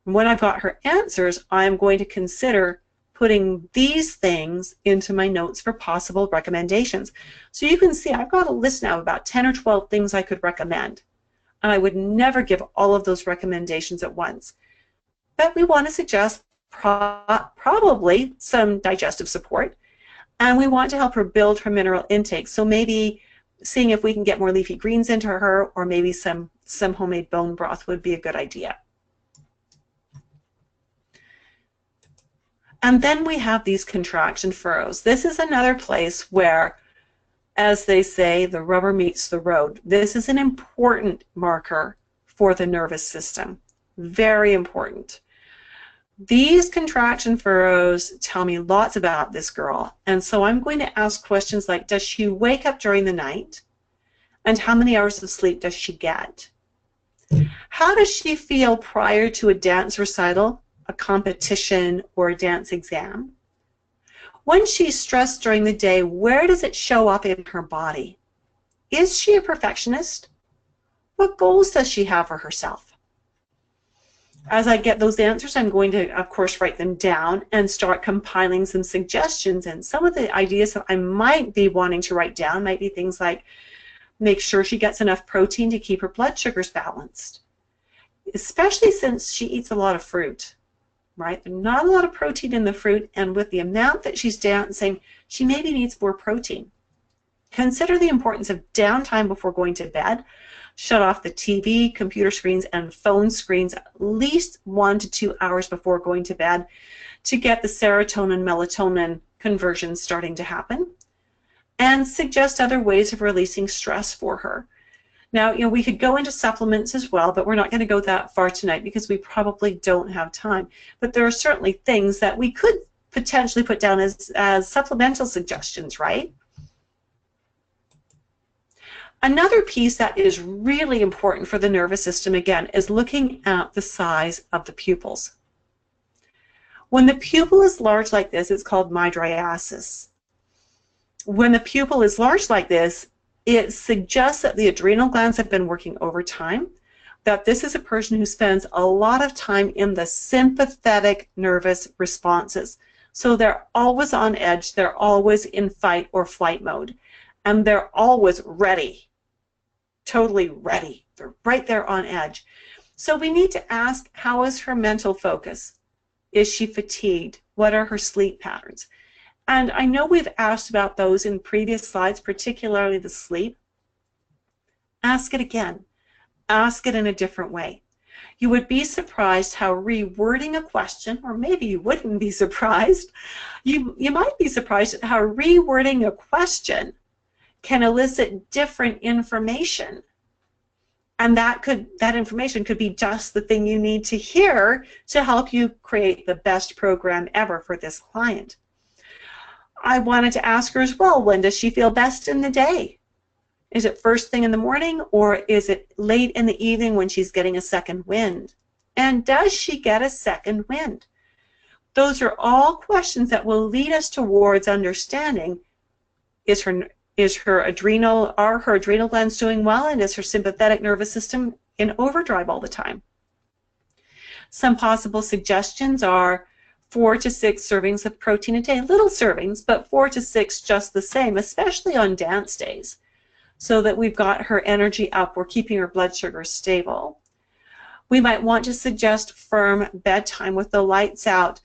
When I've got her answers, I'm going to consider putting these things into my notes for possible recommendations. So you can see I've got a list now of about 10 or 12 things I could recommend. And I would never give all of those recommendations at once. But we want to suggest probably some digestive support, and we want to help her build her mineral intake. So maybe seeing if we can get more leafy greens into her, or maybe some homemade bone broth would be a good idea. And then we have these contraction furrows. This is another place where, as they say, the rubber meets the road. This is an important marker for the nervous system. Very important. These contraction furrows tell me lots about this girl, and so I'm going to ask questions like, does she wake up during the night? And how many hours of sleep does she get? How does she feel prior to a dance recital, a competition, or a dance exam? When she's stressed during the day, where does it show up in her body? Is she a perfectionist? What goals does she have for herself? As I get those answers, I'm going to, of course, write them down and start compiling some suggestions. And some of the ideas that I might be wanting to write down might be things like, make sure she gets enough protein to keep her blood sugars balanced, especially since she eats a lot of fruit, right? There's not a lot of protein in the fruit, and with the amount that she's dancing, she maybe needs more protein. Consider the importance of downtime before going to bed. Shut off the TV, computer screens, and phone screens at least 1 to 2 hours before going to bed to get the serotonin, melatonin conversion starting to happen. And suggest other ways of releasing stress for her. Now, we could go into supplements as well, but we're not going to go that far tonight because we probably don't have time. But there are certainly things that we could potentially put down as supplemental suggestions, right? Another piece that is really important for the nervous system, again, is looking at the size of the pupils. When the pupil is large like this, it's called mydriasis. When the pupil is large like this, it suggests that the adrenal glands have been working overtime, that this is a person who spends a lot of time in the sympathetic nervous responses. So they're always on edge, they're always in fight or flight mode, and they're always ready. Totally ready. They're right there on edge. So we need to ask, how is her mental focus? Is she fatigued? What are her sleep patterns? And I know we've asked about those in previous slides, particularly the sleep. Ask it again. Ask it in a different way. You would be surprised how rewording a question, or maybe you wouldn't be surprised, you might be surprised at how rewording a question can elicit different information, and that information could be just the thing you need to hear to help you create the best program ever for this client. I wanted to ask her as well, when does she feel best in the day? Is it first thing in the morning, or is it late in the evening when she's getting a second wind? And does she get a second wind? Those are all questions that will lead us towards understanding, are her adrenal glands doing well, and is her sympathetic nervous system in overdrive all the time? Some possible suggestions are 4 to 6 servings of protein a day, little servings, but 4 to 6 just the same, especially on dance days, so that we've got her energy up, we're keeping her blood sugar stable. We might want to suggest firm bedtime with the lights out,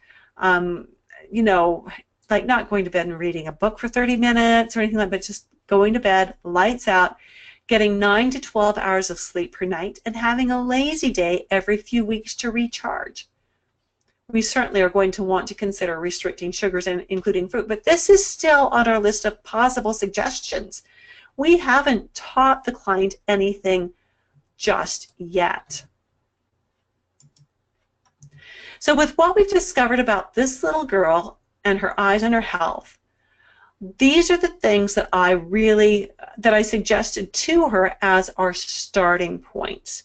like not going to bed and reading a book for 30 minutes or anything like that, but just going to bed, lights out. getting 9 to 12 hours of sleep per night, and having a lazy day every few weeks to recharge. We certainly are going to want to consider restricting sugars and including fruit, but this is still on our list of possible suggestions. We haven't taught the client anything just yet. So with what we've discovered about this little girl and her eyes and her health, these are the things that I suggested to her as our starting points.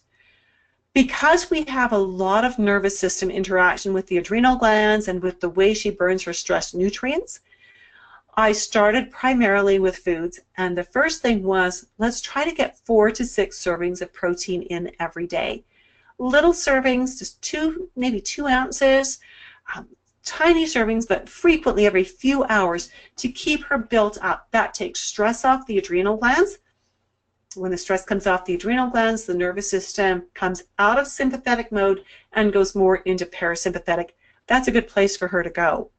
Because we have a lot of nervous system interaction with the adrenal glands and with the way she burns her stress nutrients, I started primarily with foods, and the first thing was, let's try to get 4 to 6 servings of protein in every day. Little servings, just maybe 2 ounces, tiny servings, but frequently every few hours to keep her built up. That takes stress off the adrenal glands. When the stress comes off the adrenal glands, the nervous system comes out of sympathetic mode and goes more into parasympathetic. That's a good place for her to go.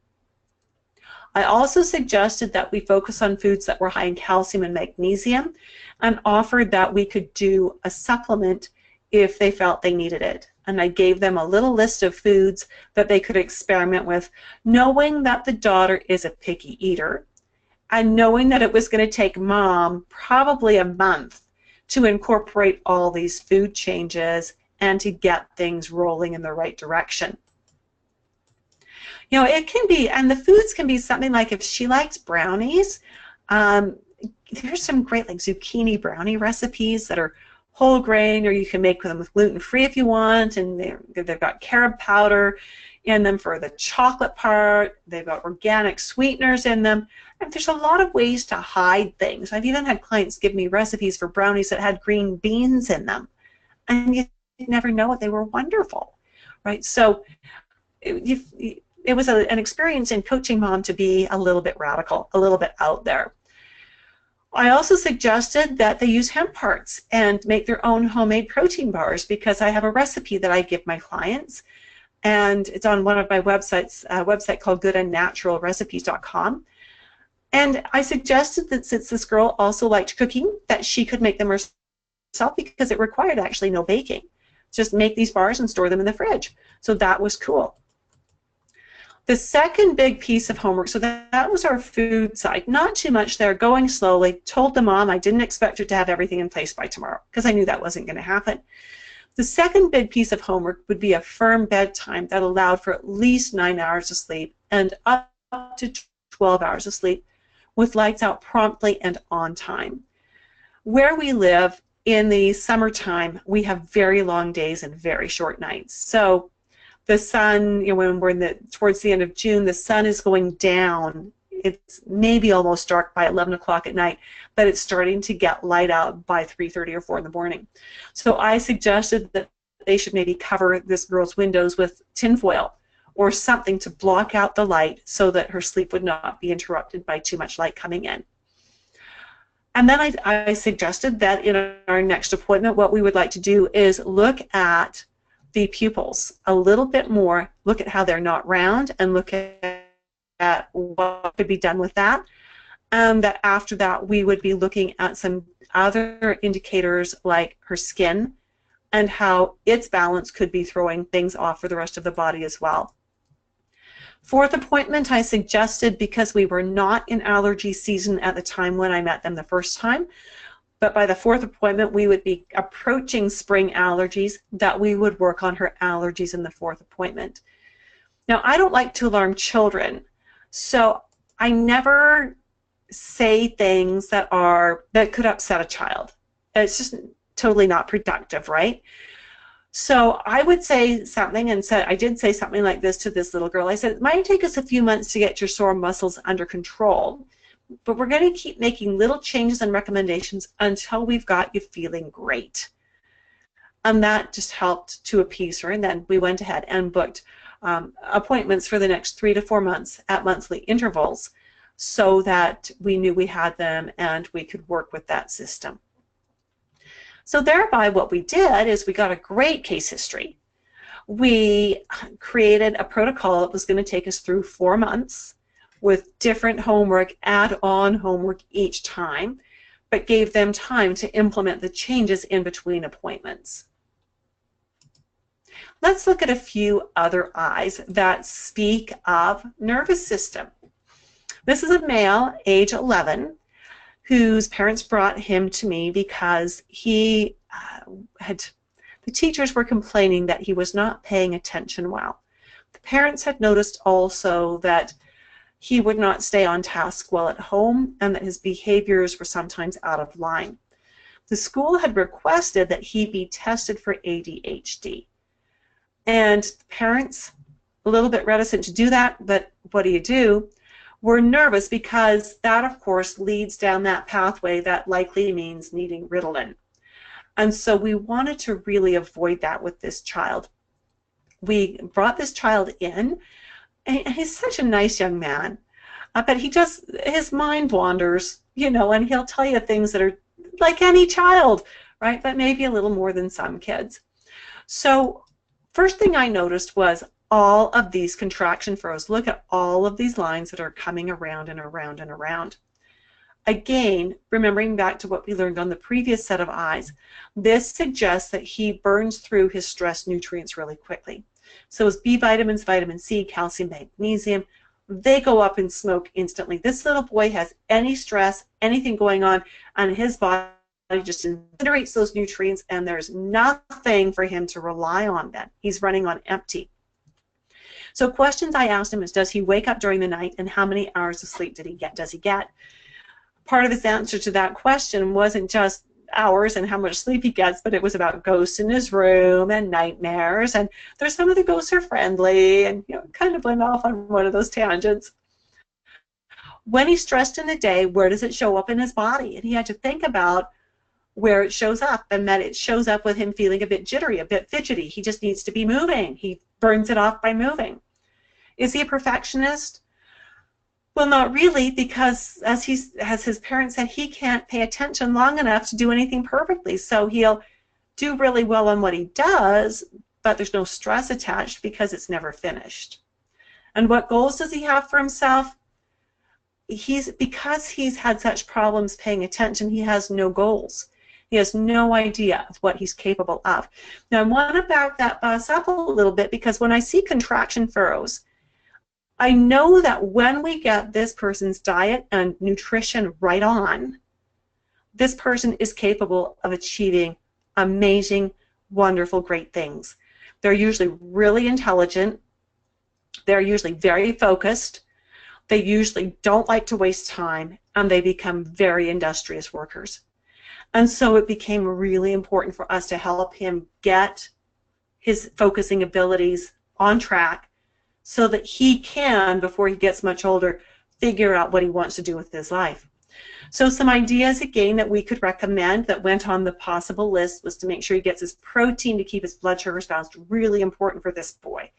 I also suggested that we focus on foods that were high in calcium and magnesium, and offered that we could do a supplement if they felt they needed it. And I gave them a little list of foods that they could experiment with, knowing that the daughter is a picky eater, and knowing that it was going to take mom probably a month to incorporate all these food changes and to get things rolling in the right direction. You know, it can be, and the foods can be something like, if she likes brownies, there's some great like zucchini brownie recipes that are whole grain, or you can make them with gluten-free if you want, and they've got carob powder in them for the chocolate part. They've got organic sweeteners in them. And there's a lot of ways to hide things. I've even had clients give me recipes for brownies that had green beans in them, and you never know it. They were wonderful, right? So it was an experience in coaching mom to be a little bit radical, a little bit out there. I also suggested that they use hemp parts and make their own homemade protein bars, because I have a recipe that I give my clients, and it's on one of my websites, a website called goodandnaturalrecipes.com. And I suggested that since this girl also liked cooking, that she could make them herself, because it required actually no baking. Just make these bars and store them in the fridge. So that was cool. The second big piece of homework, so that was our food side. Not too much there, going slowly. Told the mom I didn't expect her to have everything in place by tomorrow, because I knew that wasn't going to happen. The second big piece of homework would be a firm bedtime that allowed for at least 9 hours of sleep and up to 12 hours of sleep, with lights out promptly and on time. Where we live in the summertime, we have very long days and very short nights. So the sun, you know, when we're towards the end of June, the sun is going down. It's maybe almost dark by 11 o'clock at night, but it's starting to get light out by 3:30 or 4 in the morning. So I suggested that they should maybe cover this girl's windows with tinfoil or something to block out the light so that her sleep would not be interrupted by too much light coming in. And then I suggested that in our next appointment, what we would like to do is look at the pupils a little bit more, look at how they're not round, and look at what could be done with that. And that after that, we would be looking at some other indicators like her skin and how its balance could be throwing things off for the rest of the body as well. Fourth appointment, I suggested, because we were not in allergy season at the time when I met them the first time, but by the fourth appointment we would be approaching spring allergies, that we would work on her allergies in the fourth appointment. Now, I don't like to alarm children, so I never say things that could upset a child. It's just totally not productive, right? So I would say something, and I did say something like this to this little girl. I said, it might take us a few months to get your sore muscles under control, but we're going to keep making little changes and recommendations until we've got you feeling great. And that just helped to appease her, and then we went ahead and booked appointments for the next 3 to 4 months at monthly intervals so that we knew we had them and we could work with that system. So thereby what we did is we got a great case history. We created a protocol that was going to take us through 4 months with different homework, add-on homework each time, but gave them time to implement the changes in between appointments. Let's look at a few other eyes that speak of nervous system. This is a male, age 11, whose parents brought him to me because the teachers were complaining that he was not paying attention well. The parents had noticed also that he would not stay on task well at home and that his behaviors were sometimes out of line. The school had requested that he be tested for ADHD. And the parents, a little bit reticent to do that, but what do? Were nervous because that, of course, leads down that pathway that likely means needing Ritalin. And so we wanted to really avoid that with this child. We brought this child in, and he's such a nice young man, but his mind wanders, and he'll tell you things that are like any child, right, but maybe a little more than some kids. So first thing I noticed was all of these contraction furrows. Look at all of these lines that are coming around and around and around. Again, remembering back to what we learned on the previous set of eyes, this suggests that he burns through his stress nutrients really quickly. So his B vitamins, vitamin C, calcium, magnesium, they go up in smoke instantly. This little boy has any stress, anything going on, and his body just incinerates those nutrients, and there's nothing for him to rely on then. He's running on empty. So questions I asked him is, does he wake up during the night, and how many hours of sleep does he get? Part of his answer to that question wasn't just hours and how much sleep he gets, but it was about ghosts in his room and nightmares, and there's some of the ghosts are friendly, and kind of went off on one of those tangents. When he's stressed in the day, where does it show up in his body? And he had to think about where it shows up, and that it shows up with him feeling a bit jittery, a bit fidgety. He just needs to be moving. He burns it off by moving. Is he a perfectionist? Well, not really, because as his parents said, he can't pay attention long enough to do anything perfectly. So he'll do really well on what he does, but there's no stress attached because it's never finished. And what goals does he have for himself? Because he's had such problems paying attention, he has no goals. He has no idea of what he's capable of. Now, I want to back that bus up a little bit, because when I see contraction furrows, I know that when we get this person's diet and nutrition right on, this person is capable of achieving amazing, wonderful, great things. They're usually really intelligent. They're usually very focused. They usually don't like to waste time, and they become very industrious workers. And so it became really important for us to help him get his focusing abilities on track so that he can, before he gets much older, figure out what he wants to do with his life. So some ideas, again, that we could recommend that went on the possible list was to make sure he gets his protein to keep his blood sugars balanced. Really important for this boy.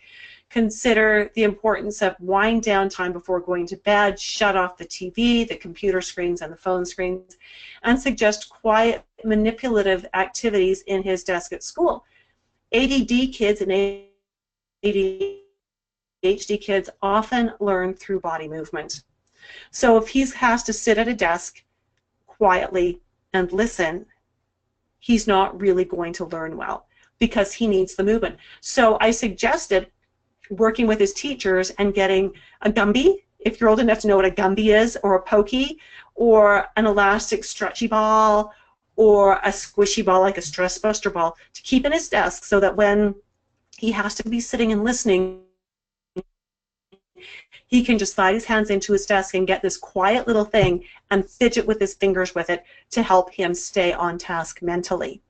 Consider the importance of wind down time before going to bed, shut off the TV, the computer screens, and the phone screens, and suggest quiet, manipulative activities in his desk at school. ADD kids and ADHD kids often learn through body movement. So if he has to sit at a desk quietly and listen, he's not really going to learn well because he needs the movement. So I suggested working with his teachers and getting a Gumby, if you're old enough to know what a Gumby is, or a Pokey, or an elastic stretchy ball, or a squishy ball like a stress buster ball, to keep in his desk so that when he has to be sitting and listening, he can just slide his hands into his desk and get this quiet little thing and fidget with his fingers with it to help him stay on task mentally.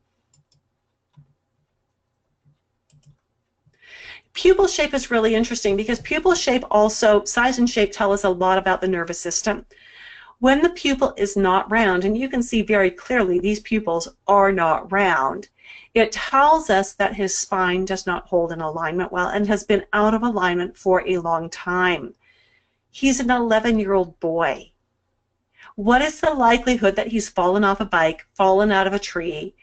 Pupil shape is really interesting because pupil shape also, size and shape tell us a lot about the nervous system. When the pupil is not round, and you can see very clearly these pupils are not round, it tells us that his spine does not hold in alignment well and has been out of alignment for a long time. He's an 11-year-old boy. What is the likelihood that he's fallen off a bike, fallen out of a tree,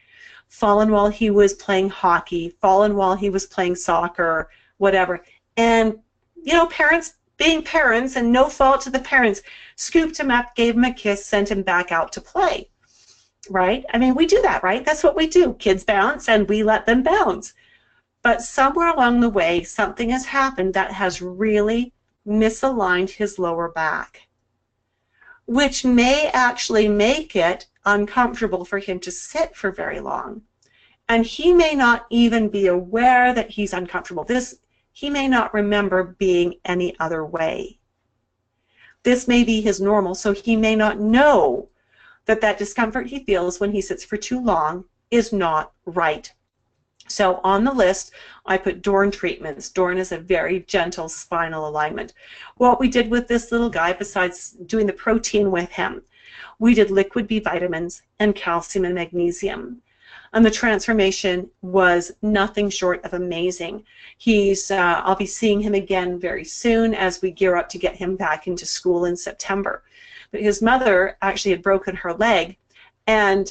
fallen while he was playing hockey, fallen while he was playing soccer, whatever, and parents being parents, and no fault to the parents, scooped him up, gave him a kiss, sent him back out to play? right? I mean, we do that, right? That's what we do. Kids bounce and we let them bounce. But somewhere along the way, something has happened that has really misaligned his lower back, which may actually make it uncomfortable for him to sit for very long. And he may not even be aware that he's uncomfortable. He may not remember being any other way. This may be his normal, so he may not know that that discomfort he feels when he sits for too long is not right. So on the list, I put Dorn treatments. Dorn is a very gentle spinal alignment. What we did with this little guy, besides doing the protein with him, we did liquid B vitamins and calcium and magnesium. And the transformation was nothing short of amazing. I'll be seeing him again very soon as we gear up to get him back into school in September. But his mother actually had broken her leg, and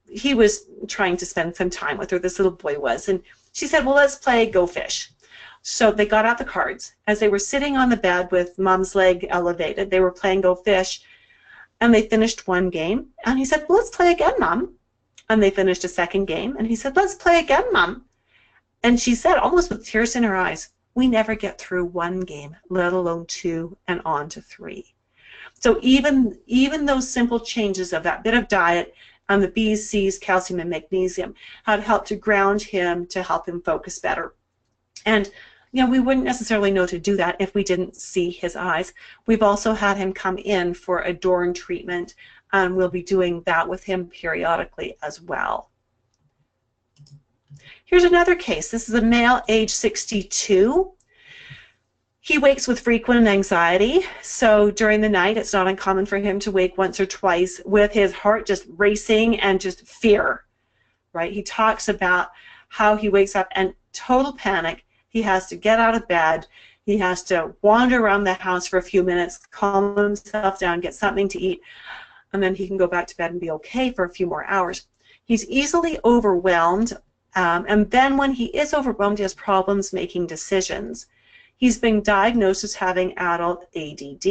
he was trying to spend some time with her, this little boy was, and she said, well, let's play Go Fish. So they got out the cards. As they were sitting on the bed with Mom's leg elevated, they were playing Go Fish, and they finished one game, and he said, well, let's play again, Mom. And they finished a second game, and he said, let's play again, Mom. And she said, almost with tears in her eyes, we never get through one game, let alone two and on to three. So even those simple changes of that bit of diet and the B's, C's, calcium, and magnesium had helped to ground him, to help him focus better. And we wouldn't necessarily know to do that if we didn't see his eyes. We've also had him come in for a Dorn treatment, and we'll be doing that with him periodically as well. Here's another case. This is a male, age 62. He wakes with frequent anxiety, so during the night it's not uncommon for him to wake once or twice with his heart just racing and just fear, right? He talks about how he wakes up and total panic. He has to get out of bed. He has to wander around the house for a few minutes, calm himself down, get something to eat, and then he can go back to bed and be okay for a few more hours. He's easily overwhelmed, and then when he is overwhelmed, he has problems making decisions. He's been diagnosed as having adult ADD.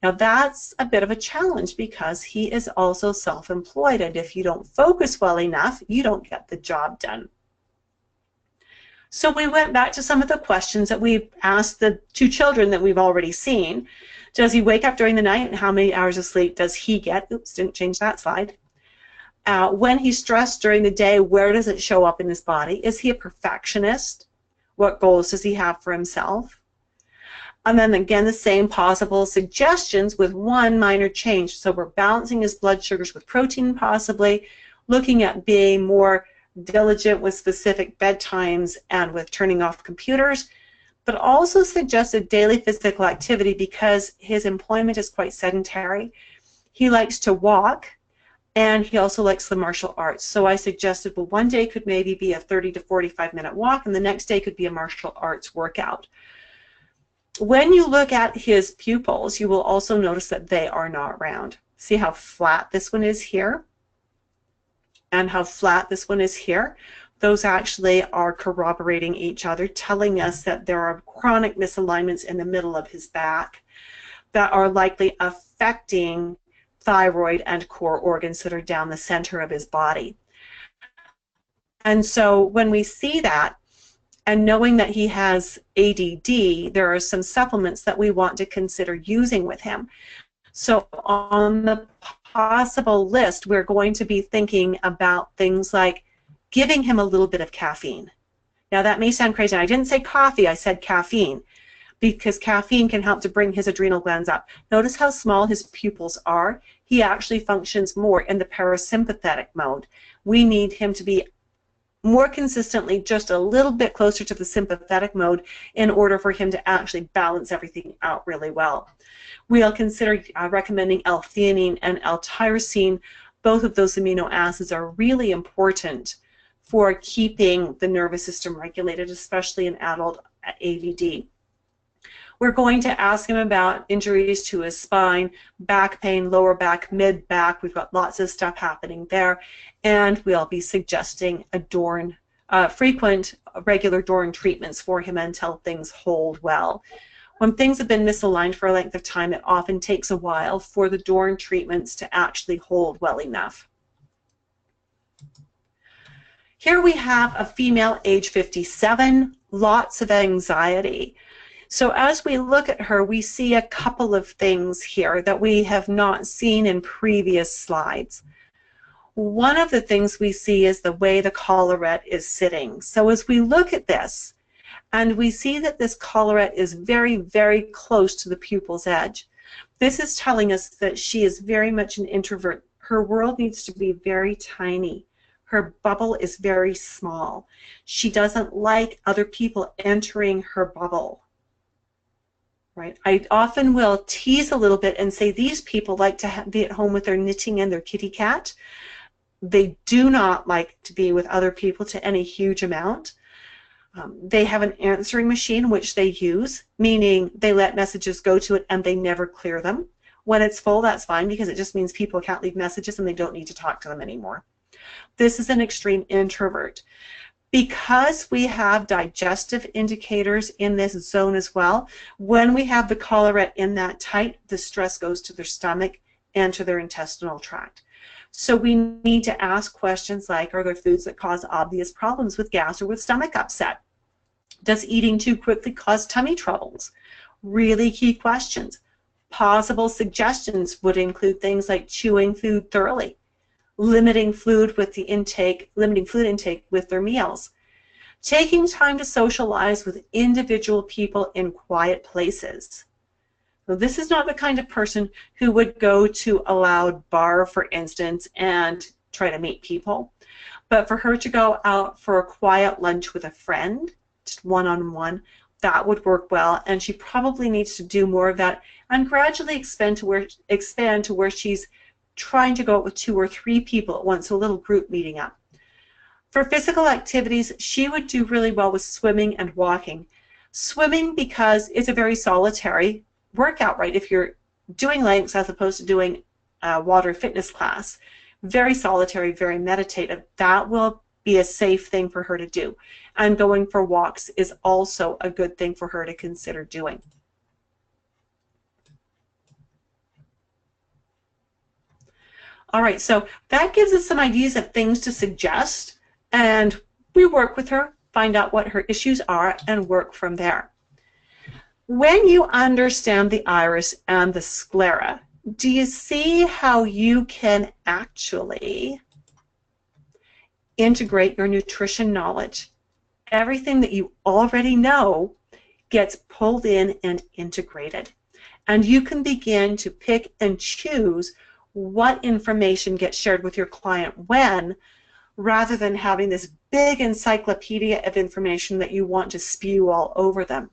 Now that's a bit of a challenge because he is also self-employed, and if you don't focus well enough, you don't get the job done. So we went back to some of the questions that we've asked the two children that we've already seen. Does he wake up during the night, and how many hours of sleep does he get? Oops, didn't change that slide. When he's stressed during the day, where does it show up in his body? Is he a perfectionist? What goals does he have for himself? And then again, the same possible suggestions with one minor change. So we're balancing his blood sugars with protein possibly, looking at being more diligent with specific bedtimes and with turning off computers, but also suggested daily physical activity because his employment is quite sedentary. He likes to walk, and he also likes the martial arts. So I suggested, well, one day could maybe be a 30 to 45-minute walk, and the next day could be a martial arts workout. When you look at his pupils, you will also notice that they are not round. See how flat this one is here? And how flat this one is here? Those actually are corroborating each other, telling us that there are chronic misalignments in the middle of his back that are likely affecting thyroid and core organs that are down the center of his body. And so when we see that, and knowing that he has ADD, there are some supplements that we want to consider using with him. So on the possible list, we're going to be thinking about things like giving him a little bit of caffeine. Now that may sound crazy. I didn't say coffee, I said caffeine, because caffeine can help to bring his adrenal glands up. Notice how small his pupils are. He actually functions more in the parasympathetic mode. We need him to be more consistently just a little bit closer to the sympathetic mode in order for him to actually balance everything out really well. We'll consider recommending L-theanine and L-tyrosine. Both of those amino acids are really important for keeping the nervous system regulated, especially in adult ADD. We're going to ask him about injuries to his spine, back pain, lower back, mid-back. We've got lots of stuff happening there. And we'll be suggesting a frequent, regular Dorn treatments for him until things hold well. When things have been misaligned for a length of time, it often takes a while for the Dorn treatments to actually hold well enough. Here we have a female, age 57, lots of anxiety. So as we look at her, we see a couple of things here that we have not seen in previous slides. One of the things we see is the way the collarette is sitting. So as we look at this, and we see that this collarette is very, very close to the pupil's edge, this is telling us that she is very much an introvert. Her world needs to be very tiny. Her bubble is very small. She doesn't like other people entering her bubble. Right? I often will tease a little bit and say these people like to be at home with their knitting and their kitty cat. They do not like to be with other people to any huge amount. They have an answering machine which they use, meaning they let messages go to it and they never clear them. When it's full, that's fine because it just means people can't leave messages and they don't need to talk to them anymore. This is an extreme introvert. Because we have digestive indicators in this zone as well, when we have the collarette in that tight, the stress goes to their stomach and to their intestinal tract. So we need to ask questions like, are there foods that cause obvious problems with gas or with stomach upset? Does eating too quickly cause tummy troubles? Really key questions. Possible suggestions would include things like chewing food thoroughly, limiting fluid intake with their meals, taking time to socialize with individual people in quiet places. So this is not the kind of person who would go to a loud bar, for instance, and try to meet people. But for her to go out for a quiet lunch with a friend, just one-on-one, that would work well, and she probably needs to do more of that and gradually expand to where she's trying to go out with 2 or 3 people at once, so a little group meeting up. For physical activities, she would do really well with swimming and walking. Swimming because it's a very solitary workout, right? If you're doing lengths as opposed to doing a water fitness class, very solitary, very meditative, that will be a safe thing for her to do. And going for walks is also a good thing for her to consider doing. All right, so that gives us some ideas of things to suggest, and we work with her, find out what her issues are, and work from there. When you understand the iris and the sclera, do you see how you can actually integrate your nutrition knowledge? Everything that you already know gets pulled in and integrated, and you can begin to pick and choose what information gets shared with your client when, rather than having this big encyclopedia of information that you want to spew all over them.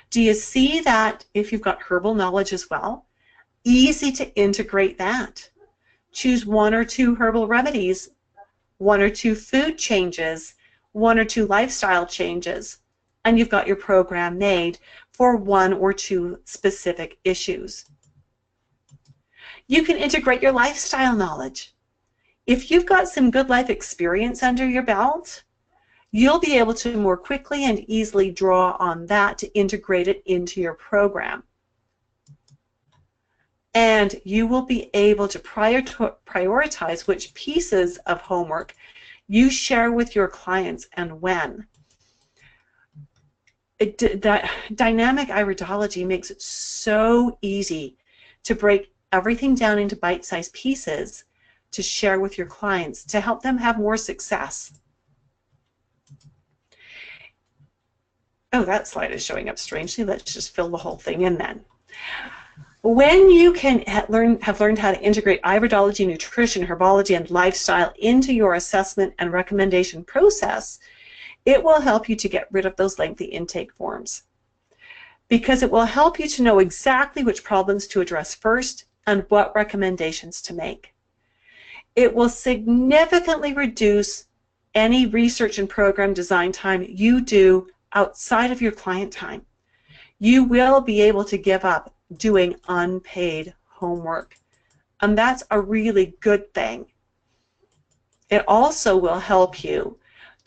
Do you see that if you've got herbal knowledge as well? Easy to integrate that. Choose 1 or 2 herbal remedies, 1 or 2 food changes, 1 or 2 lifestyle changes, and you've got your program made for 1 or 2 specific issues. You can integrate your lifestyle knowledge. If you've got some good life experience under your belt, you'll be able to more quickly and easily draw on that to integrate it into your program. And you will be able to prioritize which pieces of homework you share with your clients and when. That dynamic iridology makes it so easy to break everything down into bite-sized pieces to share with your clients to help them have more success. Oh, that slide is showing up strangely. Let's just fill the whole thing in then. When you can have learned how to integrate iridology, nutrition, herbology, and lifestyle into your assessment and recommendation process, it will help you to get rid of those lengthy intake forms, because it will help you to know exactly which problems to address first and what recommendations to make. It will significantly reduce any research and program design time you do outside of your client time. You will be able to give up doing unpaid homework, and that's a really good thing. It also will help you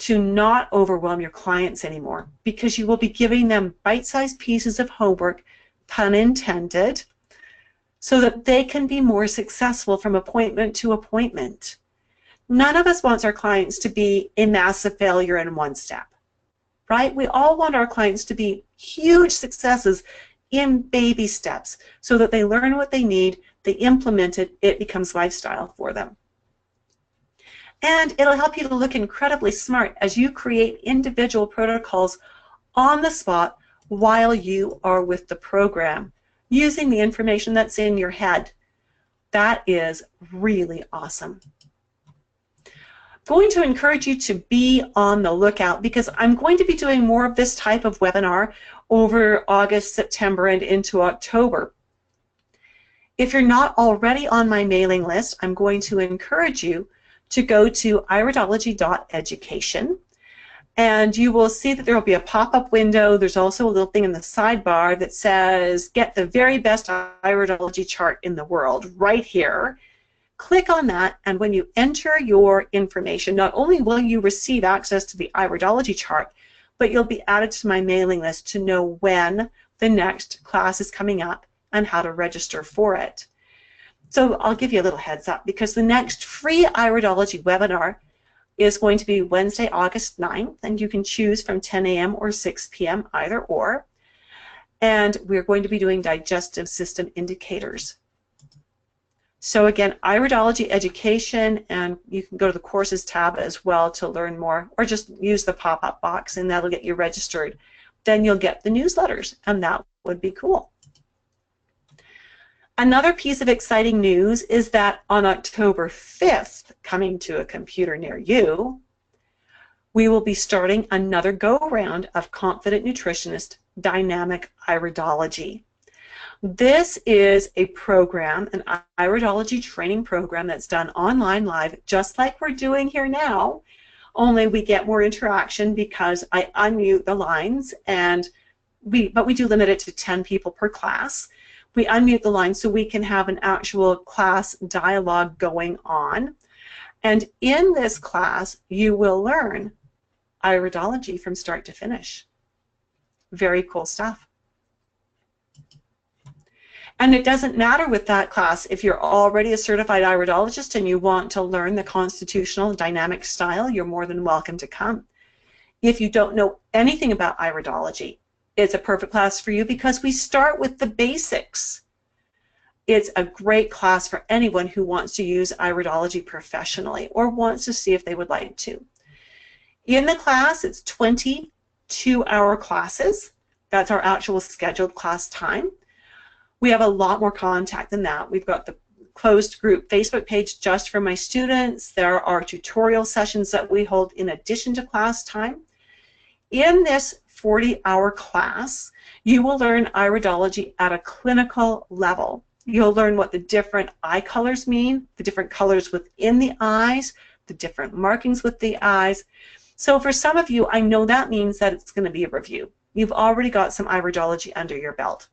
to not overwhelm your clients anymore, because you will be giving them bite-sized pieces of homework, pun intended, so that they can be more successful from appointment to appointment. None of us wants our clients to be a massive failure in one step, right? We all want our clients to be huge successes in baby steps so that they learn what they need, they implement it, it becomes lifestyle for them. And it'll help you to look incredibly smart as you create individual protocols on the spot while you are with the program, using the information that's in your head. That is really awesome. Going to encourage you to be on the lookout, because I'm going to be doing more of this type of webinar over August, September, and into October. If you're not already on my mailing list, I'm going to encourage you to go to iridology.education, and you will see that there will be a pop-up window. There's also a little thing in the sidebar that says, get the very best iridology chart in the world, right here. Click on that, and when you enter your information, not only will you receive access to the iridology chart, but you'll be added to my mailing list to know when the next class is coming up and how to register for it. So I'll give you a little heads up, because the next free iridology webinar is going to be Wednesday, August 9th, and you can choose from 10 a.m. or 6 p.m., either or. And we're going to be doing digestive system indicators. So again, iridology education, and you can go to the courses tab as well to learn more, or just use the pop-up box and that'll get you registered. Then you'll get the newsletters, and that would be cool. Another piece of exciting news is that on October 5th, coming to a computer near you, we will be starting another go-round of Confident Nutritionist Dynamic Iridology. This is a program, an iridology training program that's done online live, just like we're doing here now, only we get more interaction because I unmute the lines, and but we do limit it to 10 people per class. We unmute the line so we can have an actual class dialogue going on. And in this class, you will learn iridology from start to finish. Very cool stuff. And it doesn't matter with that class if you're already a certified iridologist and you want to learn the constitutional dynamic style, you're more than welcome to come. If you don't know anything about iridology, it's a perfect class for you because we start with the basics. It's a great class for anyone who wants to use iridology professionally or wants to see if they would like to. In the class, it's 20 two-hour classes. That's our actual scheduled class time. We have a lot more contact than that. We've got the closed group Facebook page just for my students. There are tutorial sessions that we hold in addition to class time. In this 40-hour class, you will learn iridology at a clinical level. You'll learn what the different eye colors mean, the different colors within the eyes, the different markings with the eyes. So for some of you, I know that means that it's going to be a review. You've already got some iridology under your belt.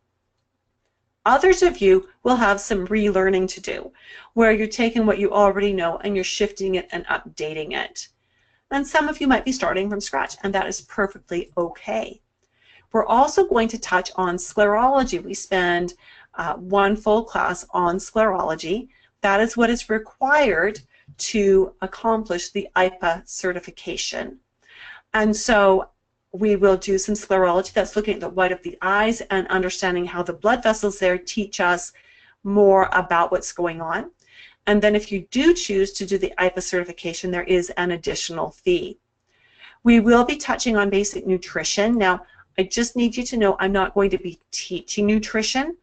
Others of you will have some relearning to do, where you're taking what you already know and you're shifting it and updating it. And some of you might be starting from scratch, and that is perfectly okay. We're also going to touch on sclerology. We spend one full class on sclerology. That is what is required to accomplish the IPA certification. And so we will do some sclerology. That's looking at the white of the eyes and understanding how the blood vessels there teach us more about what's going on. And then if you do choose to do the IPA certification, there is an additional fee. We will be touching on basic nutrition. Now, I just need you to know I'm not going to be teaching nutrition.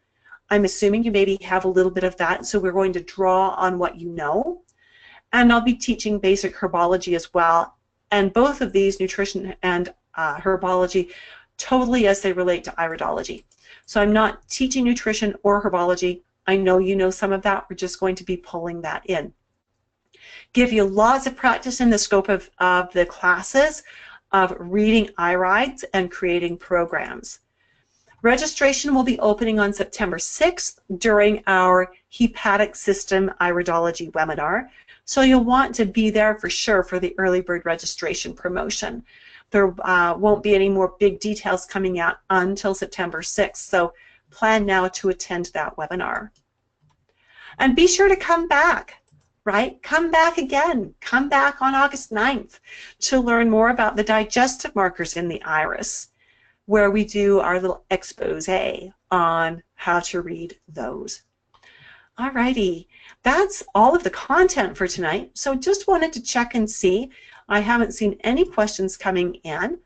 I'm assuming you maybe have a little bit of that, so we're going to draw on what you know. And I'll be teaching basic herbology as well. And both of these, nutrition and herbology, totally as they relate to iridology. So I'm not teaching nutrition or herbology. I know you know some of that. We're just going to be pulling that in. Give you lots of practice in the scope of the classes of reading irides and creating programs. Registration will be opening on September 6th during our hepatic system iridology webinar. So you'll want to be there for sure for the early bird registration promotion. There won't be any more big details coming out until September 6th, so plan now to attend that webinar. And be sure to come back, right? Come back again. Come back on August 9th to learn more about the digestive markers in the iris, where we do our little expose on how to read those. Alrighty, that's all of the content for tonight. So just wanted to check and see. I haven't seen any questions coming in,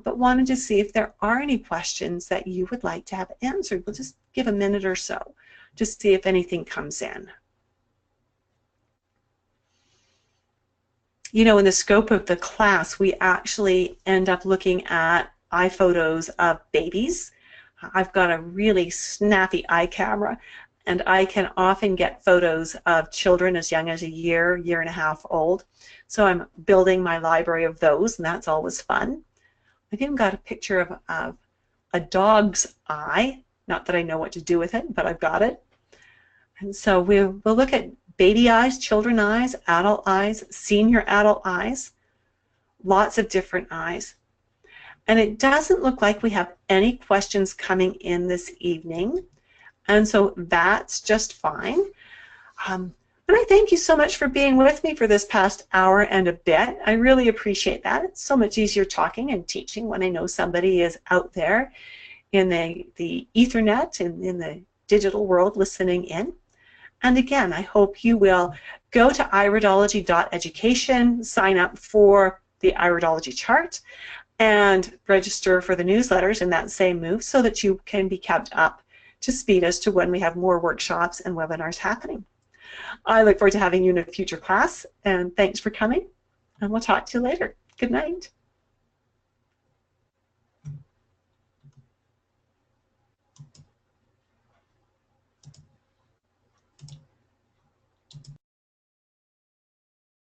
but wanted to see if there are any questions that you would like to have answered. We'll just give a minute or so to see if anything comes in. You know, in the scope of the class, we actually end up looking at eye photos of babies. I've got a really snappy eye camera, and I can often get photos of children as young as a year, year and a half old. So I'm building my library of those, and that's always fun. I've even got a picture of a dog's eye. Not that I know what to do with it, but I've got it. And so we'll look at baby eyes, children eyes, adult eyes, senior adult eyes, lots of different eyes. And it doesn't look like we have any questions coming in this evening, and so that's just fine. And I thank you so much for being with me for this past hour and a bit. I really appreciate that. It's so much easier talking and teaching when I know somebody is out there in the Ethernet and in the digital world listening in. And again, I hope you will go to iridology.education, sign up for the iridology chart, and register for the newsletters in that same move so that you can be kept up to speed as to when we have more workshops and webinars happening. I look forward to having you in a future class, and thanks for coming, and we'll talk to you later. Good night.